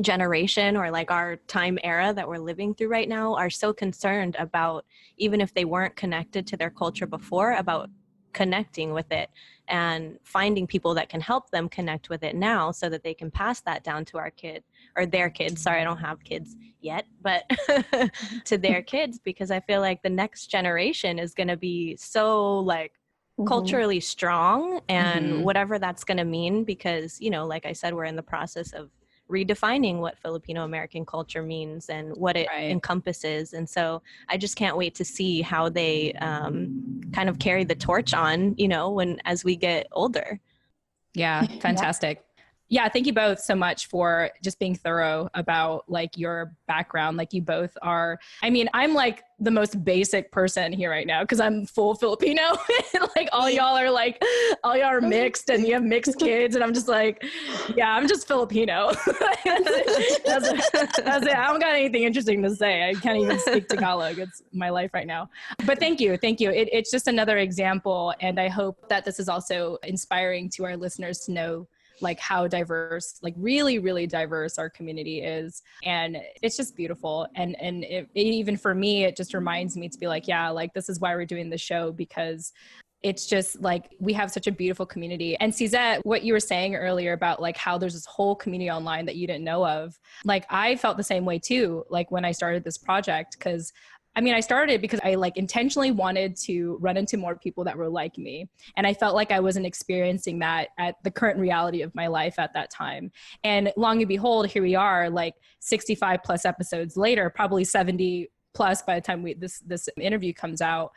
generation or like our time era that we're living through right now are so concerned about, even if they weren't connected to their culture before, about connecting with it and finding people that can help them connect with it now so that they can pass that down to our kid or their kids. Sorry, I don't have kids yet, but to their kids, because I feel like the next generation is going to be so like culturally strong and whatever that's going to mean, because, you know, like I said, we're in the process of redefining what Filipino American culture means and what it encompasses. And so I just can't wait to see how they kind of carry the torch on, you know, as we get older. Yeah, fantastic. Yeah, thank you both so much for just being thorough about like your background. Like you both are, I mean, I'm like the most basic person here right now because I'm full Filipino. Like all y'all are mixed and you have mixed kids. And I'm just like, yeah, I'm just Filipino. That's it. I don't got anything interesting to say. I can't even speak Tagalog. It's my life right now. But thank you. It's just another example. And I hope that this is also inspiring to our listeners to know like how diverse, like really, really diverse our community is. And it's just beautiful. And even for me, it just reminds me to be like, yeah, like this is why we're doing the show, because it's just like, we have such a beautiful community. And Suzette, what you were saying earlier about like how there's this whole community online that you didn't know of, like I felt the same way too, like when I started this project, because I mean, I started because I like intentionally wanted to run into more people that were like me. And I felt like I wasn't experiencing that at the current reality of my life at that time. And long and behold, here we are like 65 plus episodes later, probably 70 plus by the time this interview comes out.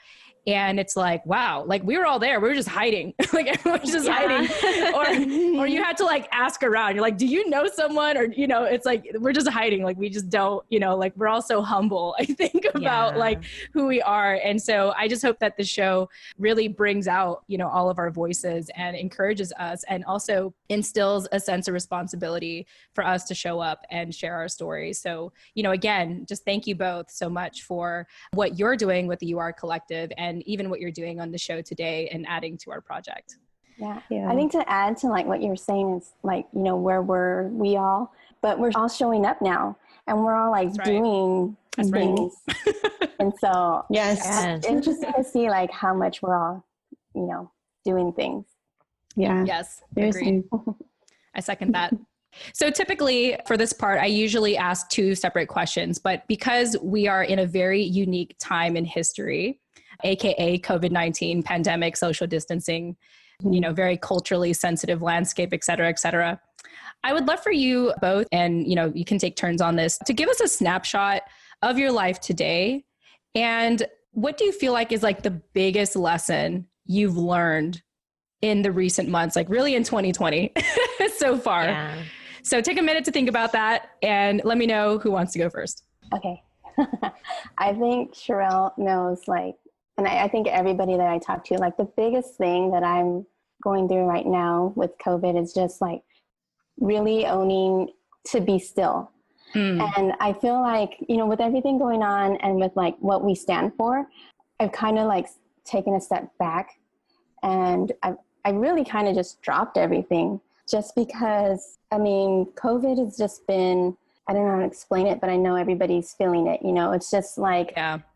And it's like, wow, like we were all there. We were just hiding. Like everyone was just hiding. Or you had to like ask around. You're like, do you know someone? Or, you know, it's like, we're just hiding. Like we just don't, you know, like we're all so humble, I think, about like who we are. And so I just hope that the show really brings out, you know, all of our voices and encourages us and also instills a sense of responsibility for us to show up and share our stories. So, you know, again, just thank you both so much for what you're doing with the UR Collective and even what you're doing on the show today and adding to our project. Yeah. I think to add to like what you're saying is like, you know, where were we all, but we're all showing up now and we're all like doing things. And so it's interesting to see like how much we're all, you know, doing things. Yeah. Yes. Agreed. I second that. So typically for this part, I usually ask two separate questions, but because we are in a very unique time in history, AKA COVID-19 pandemic, social distancing, you know, very culturally sensitive landscape, et cetera, I would love for you both, and, you know, you can take turns on this, to give us a snapshot of your life today. And what do you feel like is like the biggest lesson you've learned in the recent months, like really in 2020 so far? Yeah. So take a minute to think about that and let me know who wants to go first. Okay. I think Sherelle knows like, and I think everybody that I talk to, like the biggest thing that I'm going through right now with COVID is just like really owning to be still. And I feel like, you know, with everything going on and with like what we stand for, I've kind of like taken a step back and I really kind of just dropped everything just because, I mean, COVID has just been, I don't know how to explain it, but I know everybody's feeling it. You know, it's just like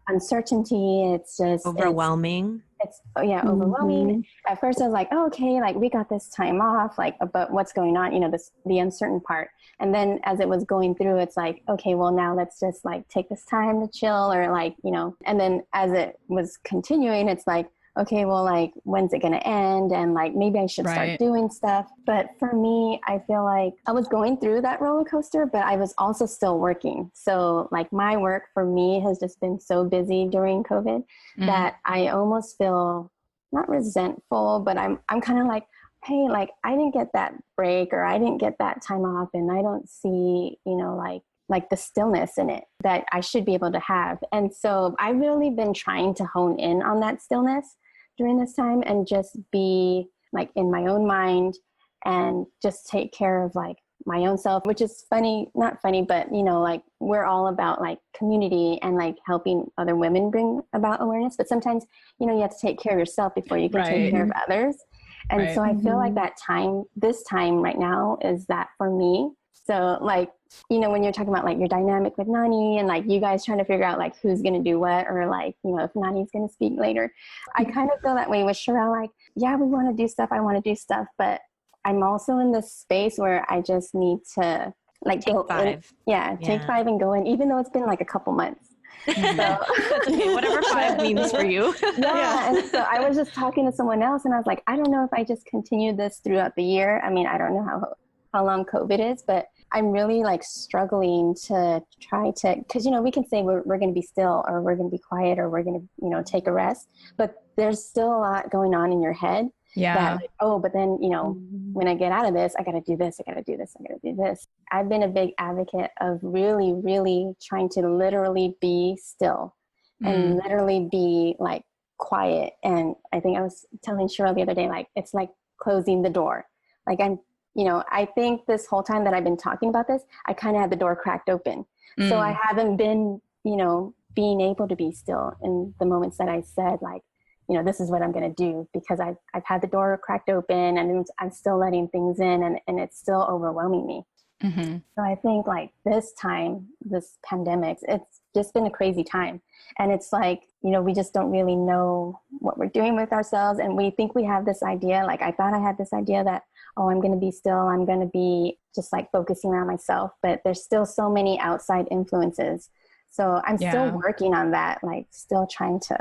uncertainty. It's just overwhelming. It's overwhelming. At first I was like, oh, okay, like we got this time off, like about what's going on, you know, the uncertain part. And then as it was going through, it's like, okay, well now let's just like take this time to chill or like, you know, and then as it was continuing, it's like, okay, well, like, when's it going to end? And like, maybe I should start doing stuff. But for me, I feel like I was going through that roller coaster, but I was also still working. So like my work for me has just been so busy during COVID that I almost feel not resentful, but I'm kind of like, hey, like I didn't get that break or I didn't get that time off. And I don't see, you know, like the stillness in it that I should be able to have. And so I've really been trying to hone in on that stillness during this time and just be like in my own mind and just take care of like my own self, which is not funny, but you know, like we're all about like community and like helping other women bring about awareness. But sometimes, you know, you have to take care of yourself before you can take care of others. And so I feel like this time right now is that for me. So like you know, when you're talking about like your dynamic with Nani and like you guys trying to figure out like who's going to do what, or like, you know, if Nani's going to speak later, I kind of feel that way with Sherelle. Like, yeah, we want to do stuff. I want to do stuff, but I'm also in this space where I just need to like take 5. Take 5 and go in, even though it's been like a couple months. So, that's okay. Whatever 5 means for you. And so I was just talking to someone else and I was like, I don't know if I just continue this throughout the year. I mean, I don't know how long COVID is, but I'm really like struggling to try to, because, you know, we can say we're going to be still, or we're going to be quiet, or we're going to, you know, take a rest, but there's still a lot going on in your head. Yeah. That, like, oh, but then, you know, when I get out of this, I got to do this, I got to do this, I got to do this. I've been a big advocate of really, really trying to literally be still and literally be like quiet. And I think I was telling Cheryl the other day, like, it's like closing the door. Like you know, I think this whole time that I've been talking about this, I kind of had the door cracked open. So I haven't been, you know, being able to be still in the moments that I said, like, you know, this is what I'm going to do, because I've had the door cracked open and I'm still letting things in, and it's still overwhelming me. Mm-hmm. So I think like this time, this pandemic, it's just been a crazy time. And it's like, you know, we just don't really know what we're doing with ourselves. And we think we have this idea, like I thought I had this idea that, oh, I'm going to be still, I'm going to be just like focusing on myself, but there's still so many outside influences. So I'm still working on that, like still trying to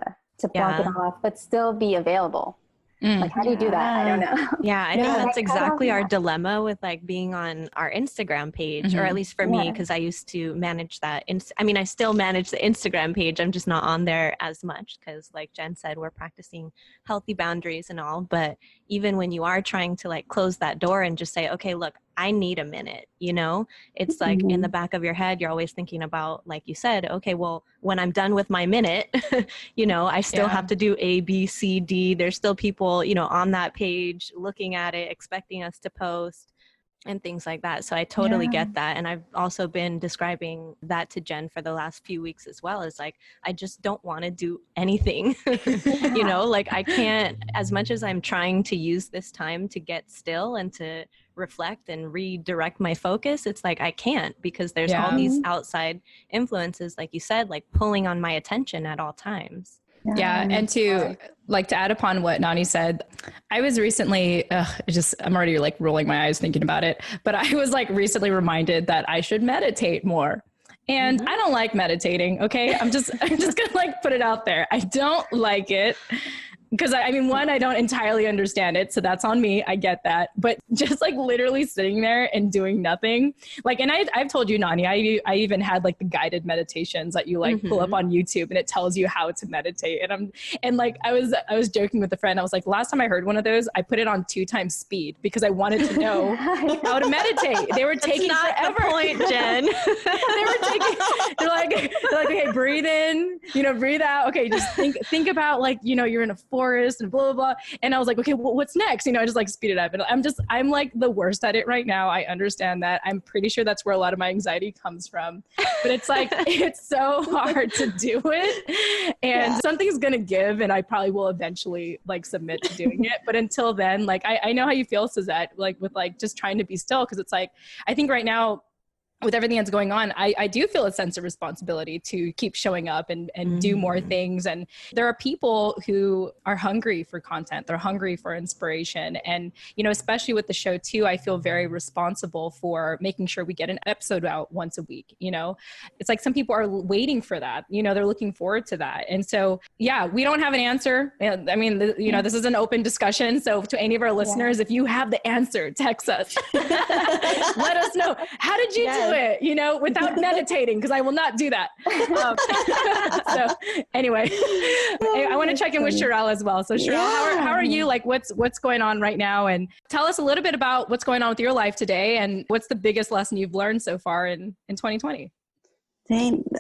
block it off, but still be available. Like, how do you do that? I don't know. Yeah, I think that's exactly our dilemma with like being on our Instagram page, or at least for me, because I used to manage that. I mean, I still manage the Instagram page. I'm just not on there as much because, like Jen said, we're practicing healthy boundaries and all. But even when you are trying to like close that door and just say, okay, look, I need a minute, you know, it's like in the back of your head, you're always thinking about, like you said, okay, well, when I'm done with my minute, you know, I still have to do A, B, C, D. There's still people, you know, on that page looking at it, expecting us to post and things like that. So I totally get that. And I've also been describing that to Jen for the last few weeks as well. It's like, I just don't want to do anything, you know, like I can't, as much as I'm trying to use this time to get still and to reflect and redirect my focus, it's like I can't, because there's all these outside influences, like you said, like pulling on my attention at all times. Yeah. And to add upon what Nani said, I was recently, I'm already like rolling my eyes thinking about it, but I was like recently reminded that I should meditate more. And I don't like meditating. Okay. I'm just gonna like put it out there. I don't like it. Because I mean, one, I don't entirely understand it. So that's on me. I get that. But just like literally sitting there and doing nothing. Like, and I've told you, Nani, I even had like the guided meditations that you like pull up on YouTube and it tells you how to meditate. And like, I was joking with a friend. I was like, last time I heard one of those, I put it on 2 times speed because I wanted to know how to meditate. They were taking not forever. The point, Jen. They're like, okay, breathe in, you know, breathe out. Okay. Just think about like, you know, you're in a forest and blah, blah, blah. And I was like, okay, well, what's next? You know, I just like speed it up. And I'm like the worst at it right now. I understand that. I'm pretty sure that's where a lot of my anxiety comes from. But it's like, it's so hard to do it. And something's going to give. And I probably will eventually like submit to doing it. But until then, like, I know how you feel, Suzette, like with like just trying to be still. Cause it's like, I think right now, with everything that's going on, I do feel a sense of responsibility to keep showing up and do more things. And there are people who are hungry for content. They're hungry for inspiration. And, you know, especially with the show too, I feel very responsible for making sure we get an episode out once a week. You know, it's like some people are waiting for that, you know, they're looking forward to that. And so, yeah, we don't have an answer. I mean, you know, this is an open discussion. So to any of our listeners, if you have the answer, text us. Let us know. How did you do it, you know, without meditating, because I will not do that. So anyway, I want to check in with Sherelle as well. So Sherelle, how are you? Like what's going on right now? And tell us a little bit about what's going on with your life today and what's the biggest lesson you've learned so far in 2020?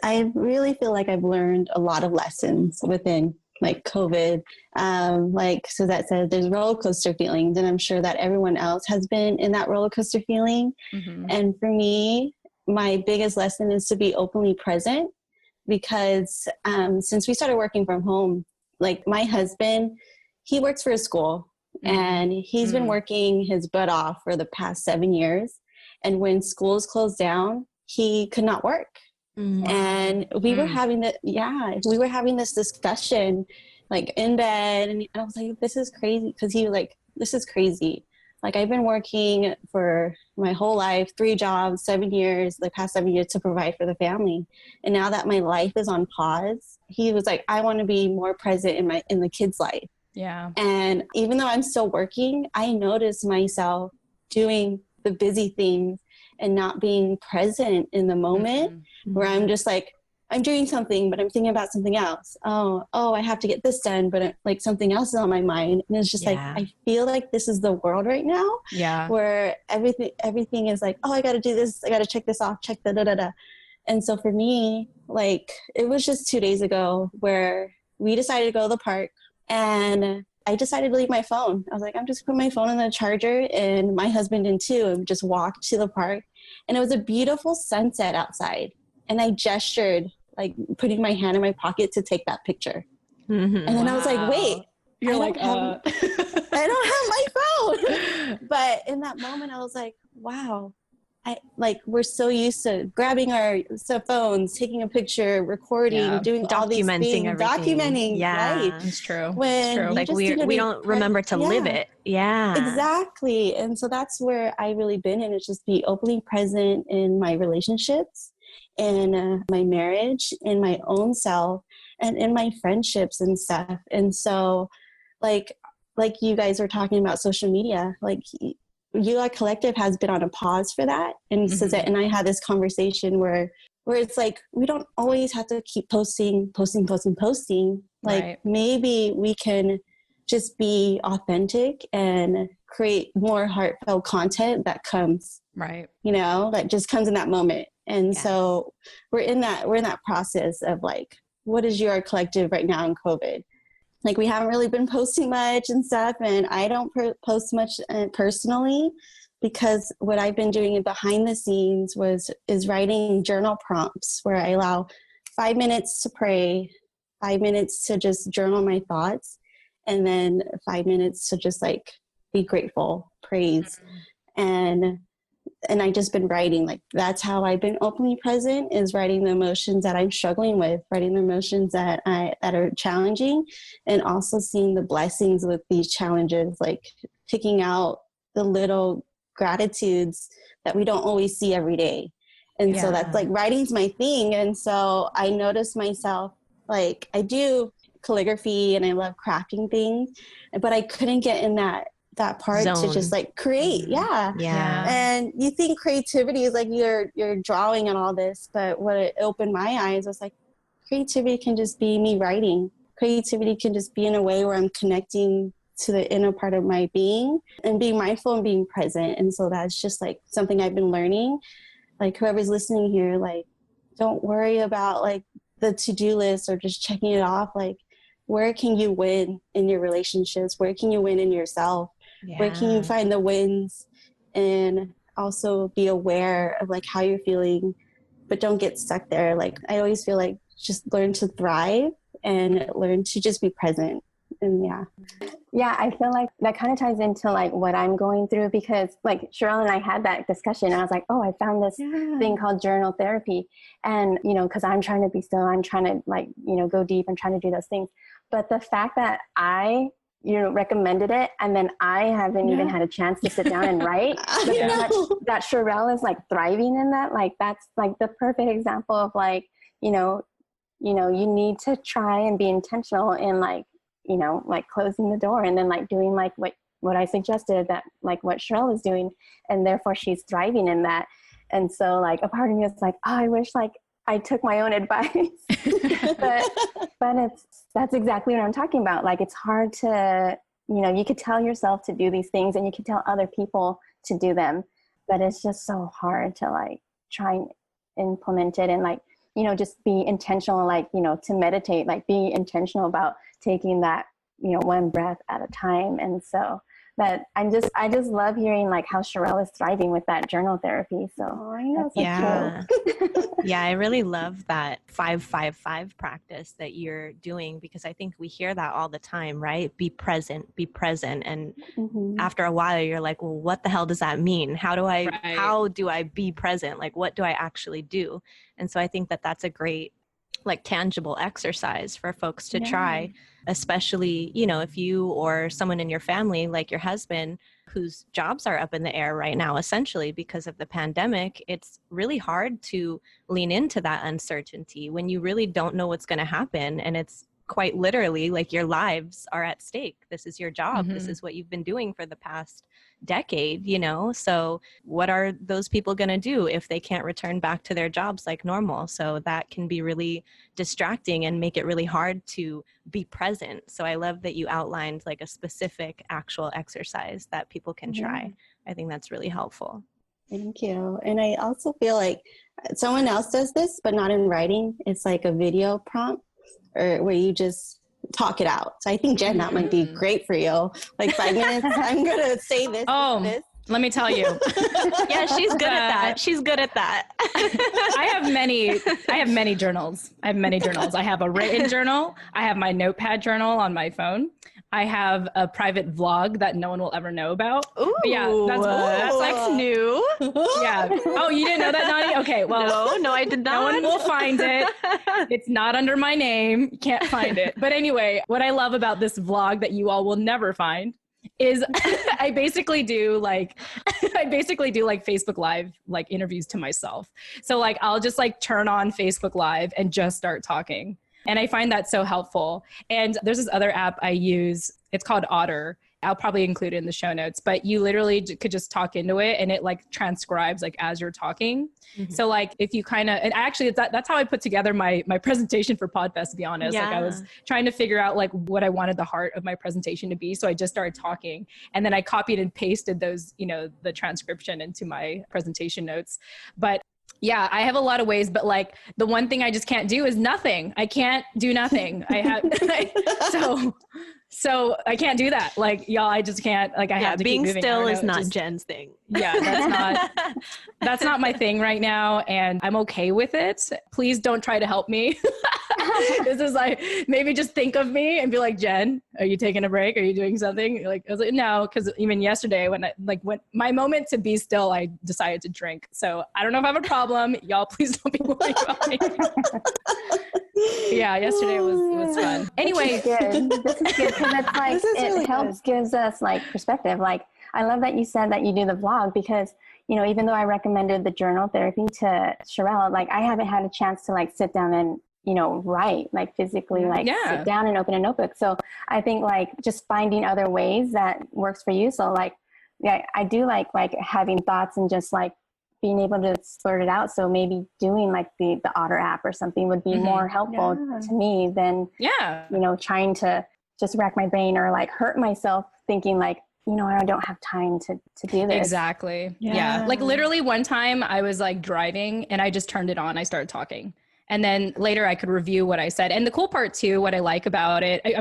I really feel like I've learned a lot of lessons within like COVID. Like Suzette said, there's roller coaster feelings, and I'm sure that everyone else has been in that roller coaster feeling. And for me, my biggest lesson is to be openly present, because since we started working from home, like my husband, he works for a school and he's been working his butt off for the past 7 years. And when schools closed down, he could not work. And we were having this discussion like in bed, and I was like, this is crazy. Cause he was like, this is crazy. Like, I've been working for my whole life, 3 jobs, 7 years, the past 7 years to provide for the family. And now that my life is on pause, he was like, I want to be more present in the kids' life. Yeah. And even though I'm still working, I noticed myself doing the busy things and not being present in the moment, where I'm just like, I'm doing something, but I'm thinking about something else. Oh, I have to get this done, but like something else is on my mind. And it's just like, I feel like this is the world right now, where everything is like, oh, I got to do this. I got to check this off, check the da-da-da. And so for me, like, it was just 2 days ago where we decided to go to the park, and I decided to leave my phone. I was like, I'm just putting my phone on the charger, and my husband did too, and just walked to the park. And it was a beautiful sunset outside. And I gestured, like putting my hand in my pocket to take that picture. And then I was like, wait, I don't have my phone. But in that moment, I was like, wow, we're so used to grabbing our phones, taking a picture, recording, doing all these things, documenting life. It's true. When like we don't remember to live it. Yeah, exactly. And so that's where I really been in, is just be openly present in my relationships, in my marriage, in my own self, and in my friendships and stuff. And so like you guys were talking about social media, like UI Collective has been on a pause for that. And Suzette and I had this conversation where it's like, we don't always have to keep posting. Like maybe we can just be authentic and create more heartfelt content that comes, that just comes in that moment. And so we're in that process of like, what is your collective right now in COVID? Like, we haven't really been posting much and stuff, and I don't post much personally, because what I've been doing behind the scenes is writing journal prompts where I allow 5 minutes to pray, 5 minutes to just journal my thoughts, and then 5 minutes to just like be grateful, praise. And I just been writing. Like, that's how I've been openly present, is writing the emotions that I'm struggling with, writing the emotions that are challenging, and also seeing the blessings with these challenges, like picking out the little gratitudes that we don't always see every day. And so that's like, writing's my thing. And so I noticed myself, like, I do calligraphy and I love crafting things, but I couldn't get in that part to just like create. And you think creativity is like you're drawing and all this, but what it opened my eyes was like, creativity can just be me writing. Creativity can just be in a way where I'm connecting to the inner part of my being and being mindful and being present. And so that's just like something I've been learning. Like, whoever's listening here, like, don't worry about like the to-do list or just checking it off. Like, where can you win in your relationships? Where can you win in yourself? Where can you find the wins, and also be aware of like how you're feeling, but don't get stuck there. Like, I always feel like just learn to thrive and learn to just be present. And I feel like that kind of ties into like what I'm going through, because like Sherelle and I had that discussion, and I was like, oh, I found this thing called journal therapy. And, because I'm trying to be still, I'm trying to like, go deep and trying to do those things. But the fact that I recommended it, and then I haven't even had a chance to sit down and write, that Sherelle is like thriving in that. Like, that's like the perfect example of like, you need to try and be intentional in like, like closing the door, and then like doing like what I suggested, that like what Sherelle is doing, and therefore she's thriving in that. And so like a part of me is like, oh, I wish like I took my own advice. but that's exactly what I'm talking about. Like, it's hard to, you could tell yourself to do these things, and you could tell other people to do them, but it's just so hard to like try and implement it, and like, just be intentional, like, to meditate, like be intentional about taking that, one breath at a time. And so that I just love hearing like how Sherelle is thriving with that journal therapy. So I know, yeah. Yeah, I really love that 5-5-5 practice that you're doing, because I think we hear that all the time, right? Be present. And after a while you're like, well, what the hell does that mean? How do I be present? Like, what do I actually do? And so I think that that's a great, like, tangible exercise for folks to try, especially, you know, if you or someone in your family, like your husband, whose jobs are up in the air right now, essentially because of the pandemic. It's really hard to lean into that uncertainty when you really don't know what's going to happen. And it's quite literally like your lives are at stake. This is your job. This is what you've been doing for the past decade, you know? So what are those people going to do if they can't return back to their jobs like normal? So that can be really distracting and make it really hard to be present. So I love that you outlined like a specific actual exercise that people can try. I think that's really helpful. Thank you. And I also feel like someone else does this, but not in writing. It's like a video prompt, or where you just talk it out. So I think, Jen, that might be great for you. Like 5 minutes, I'm going to say this. This. Let me tell you. Yeah, she's good at that. She's good at that. I have many journals. I have a written journal. I have my notepad journal on my phone. I have a private vlog that no one will ever know about. Ooh, yeah, that's like new. Yeah. Oh, you didn't know that, Nani? Okay. Well, no, I did not. No one will find it. It's not under my name. You can't find it. But anyway, what I love about this vlog that you all will never find is I basically do like Facebook Live, like interviews to myself. So like, I'll just like turn on Facebook Live and just start talking. And I find that so helpful. And there's this other app I use. It's called Otter. I'll probably include it in the show notes, but you literally could just talk into it and it like transcribes like as you're talking. So like if you kind of, and actually that's how I put together my presentation for PodFest, to be honest. Like I was trying to figure out like what I wanted the heart of my presentation to be. So I just started talking and then I copied and pasted those, you know, the transcription into my presentation notes. But yeah, I have a lot of ways, but like the one thing I just can't do is nothing. I can't do nothing. I have, so I can't do that. Like, y'all, I just can't, like, I have to keep moving. Being still is not Jen's thing. Yeah, that's not my thing right now. And I'm okay with it. Please don't try to help me. This is like, maybe just think of me and be like, Jen, are you taking a break? Are you doing something? Like, I was like, no, because even yesterday when my moment to be still, I decided to drink. So I don't know if I have a problem. Y'all, please don't be worried about me. Yeah, yesterday was fun. Anyway, this is good because it's like it helps gives us like perspective. Like I love that you said that you do the vlog because you know even though I recommended the journal therapy to Sherelle, like I haven't had a chance to like sit down and you know write like physically like sit down and open a notebook. So I think like just finding other ways that works for you. So like yeah, I do like having thoughts and just like being able to sort it out. So maybe doing like the Otter app or something would be more helpful to me than, you know, trying to just rack my brain or like hurt myself thinking like, you know, I don't have time to do this. Exactly. Yeah. Like literally one time I was like driving and I just turned it on. I started talking. And then later I could review what I said. And the cool part too, what I like about it, I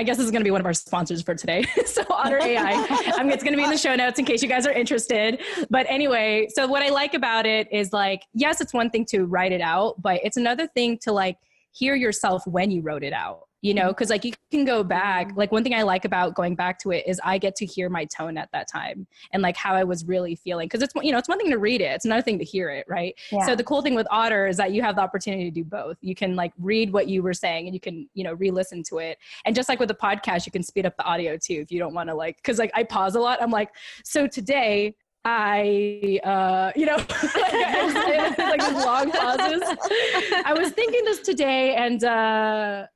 guess this is going to be one of our sponsors for today. So Otter AI, it's going to be in the show notes in case you guys are interested. But anyway, so what I like about it is like, yes, it's one thing to write it out, but it's another thing to like hear yourself when you wrote it out. You know, because like you can go back. Like one thing I like about going back to it is I get to hear my tone at that time and like how I was really feeling. Because it's, you know, it's one thing to read it. It's another thing to hear it. Right. Yeah. So the cool thing with Otter is that you have the opportunity to do both. You can like read what you were saying and you can, you know, re-listen to it. And just like with the podcast, you can speed up the audio too if you don't want to like, because like I pause a lot. I'm like, so today you know, like these long pauses. I was thinking this today and,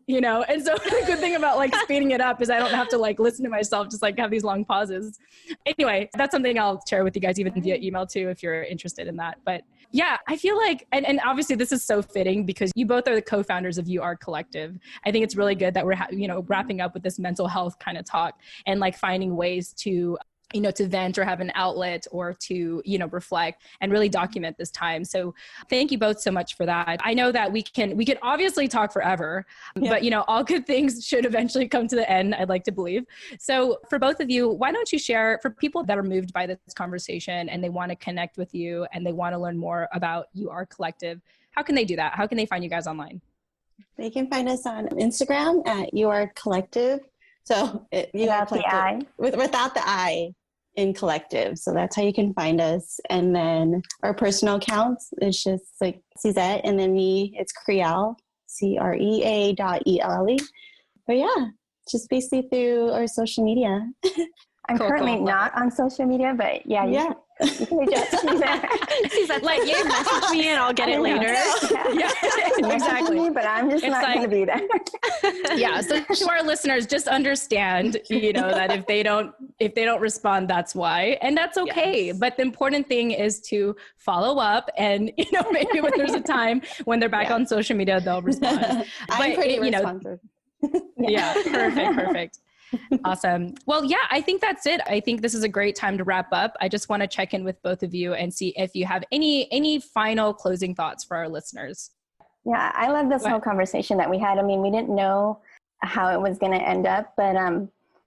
you know, and so the good thing about like speeding it up is I don't have to like listen to myself, just like have these long pauses. Anyway, that's something I'll share with you guys even via email too, if you're interested in that. But yeah, I feel like, and obviously this is so fitting because you both are the co-founders of You Are Collective. I think it's really good that we're, you know, wrapping up with this mental health kind of talk and like finding ways to to vent or have an outlet or to, reflect and really document this time. So thank you both so much for that. I know that we can obviously talk forever, but all good things should eventually come to the end, I'd like to believe. So for both of you, why don't you share, for people that are moved by this conversation and they want to connect with you and they want to learn more about You Are Collective, how can they do that? How can they find you guys online? They can find us on Instagram at You Are Collective. So without the I. Without the I in collective. So that's how you can find us. And then our personal accounts, it's just like Suzette, and then me, it's Creale, CREA.ELLE. But yeah, just basically through our social media. I'm currently not on social media, but you can reach out to me there. She's like, message me and I'll get it later. Exactly. Me, but I'm just not going to be there. So to our listeners, just understand, that if they don't respond, that's why, and that's okay. Yes. But the important thing is to follow up, and maybe when there's a time when they're back on social media, they'll respond. I'm pretty responsive. Perfect. Awesome. Well, I think that's it. I think this is a great time to wrap up. I just want to check in with both of you and see if you have any final closing thoughts for our listeners. Yeah, I love this whole conversation that we had. I mean, we didn't know how it was going to end up, but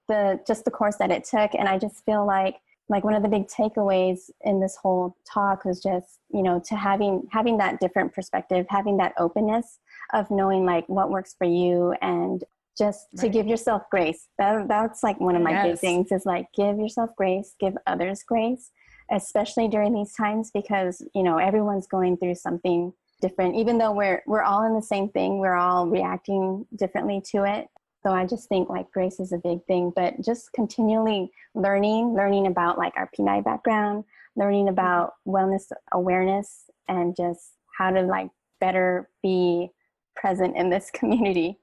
the course that it took, and I just feel like one of the big takeaways in this whole talk was just, to having that different perspective, having that openness of knowing what works for you, and just to give yourself grace. That's one of my big things is give yourself grace, give others grace, especially during these times, because, everyone's going through something different. Even though we're all in the same thing, we're all reacting differently to it. So I just think grace is a big thing, but just continually learning about our Pinay background, learning about wellness awareness, and just how to better be present in this community.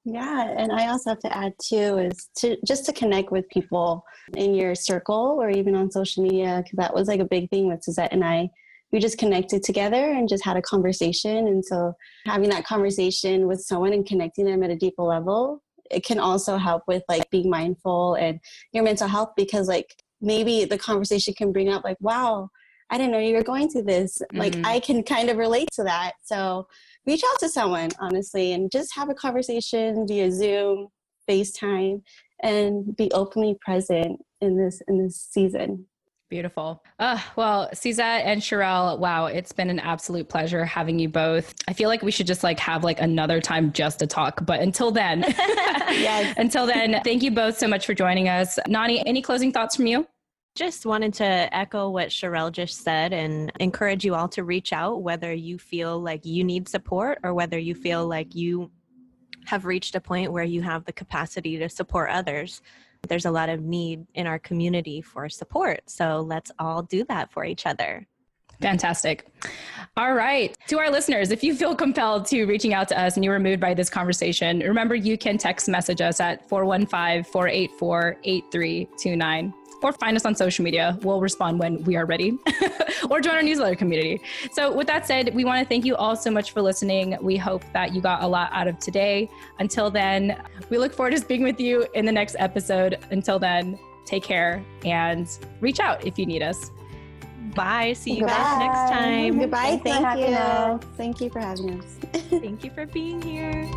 Yeah, and I also have to add too is to connect with people in your circle or even on social media, because that was a big thing with Suzette and I. We just connected together and just had a conversation, and so having that conversation with someone and connecting them at a deeper level, it can also help with being mindful and your mental health, because maybe the conversation can bring up wow, I didn't know you were going through this. I can kind of relate to that. So reach out to someone, honestly, and just have a conversation via Zoom, FaceTime, and be openly present in this season. Beautiful. Well, Suzette and Sherelle, wow, it's been an absolute pleasure having you both. I feel like we should just have another time just to talk. But until then, until then, thank you both so much for joining us. Nani, any closing thoughts from you? Just wanted to echo what Sherelle just said and encourage you all to reach out, whether you feel like you need support or whether you feel like you have reached a point where you have the capacity to support others. There's a lot of need in our community for support. So let's all do that for each other. Fantastic. All right. To our listeners, if you feel compelled to reaching out to us and you were moved by this conversation, remember you can text message us at 415-484-8329 or find us on social media. We'll respond when we are ready or join our newsletter community. So with that said, we want to thank you all so much for listening. We hope that you got a lot out of today. Until then, we look forward to speaking with you in the next episode. Until then, take care and reach out if you need us. Bye. See you guys next time. Goodbye. Thank you. Thank you for having us. Thank you for being here.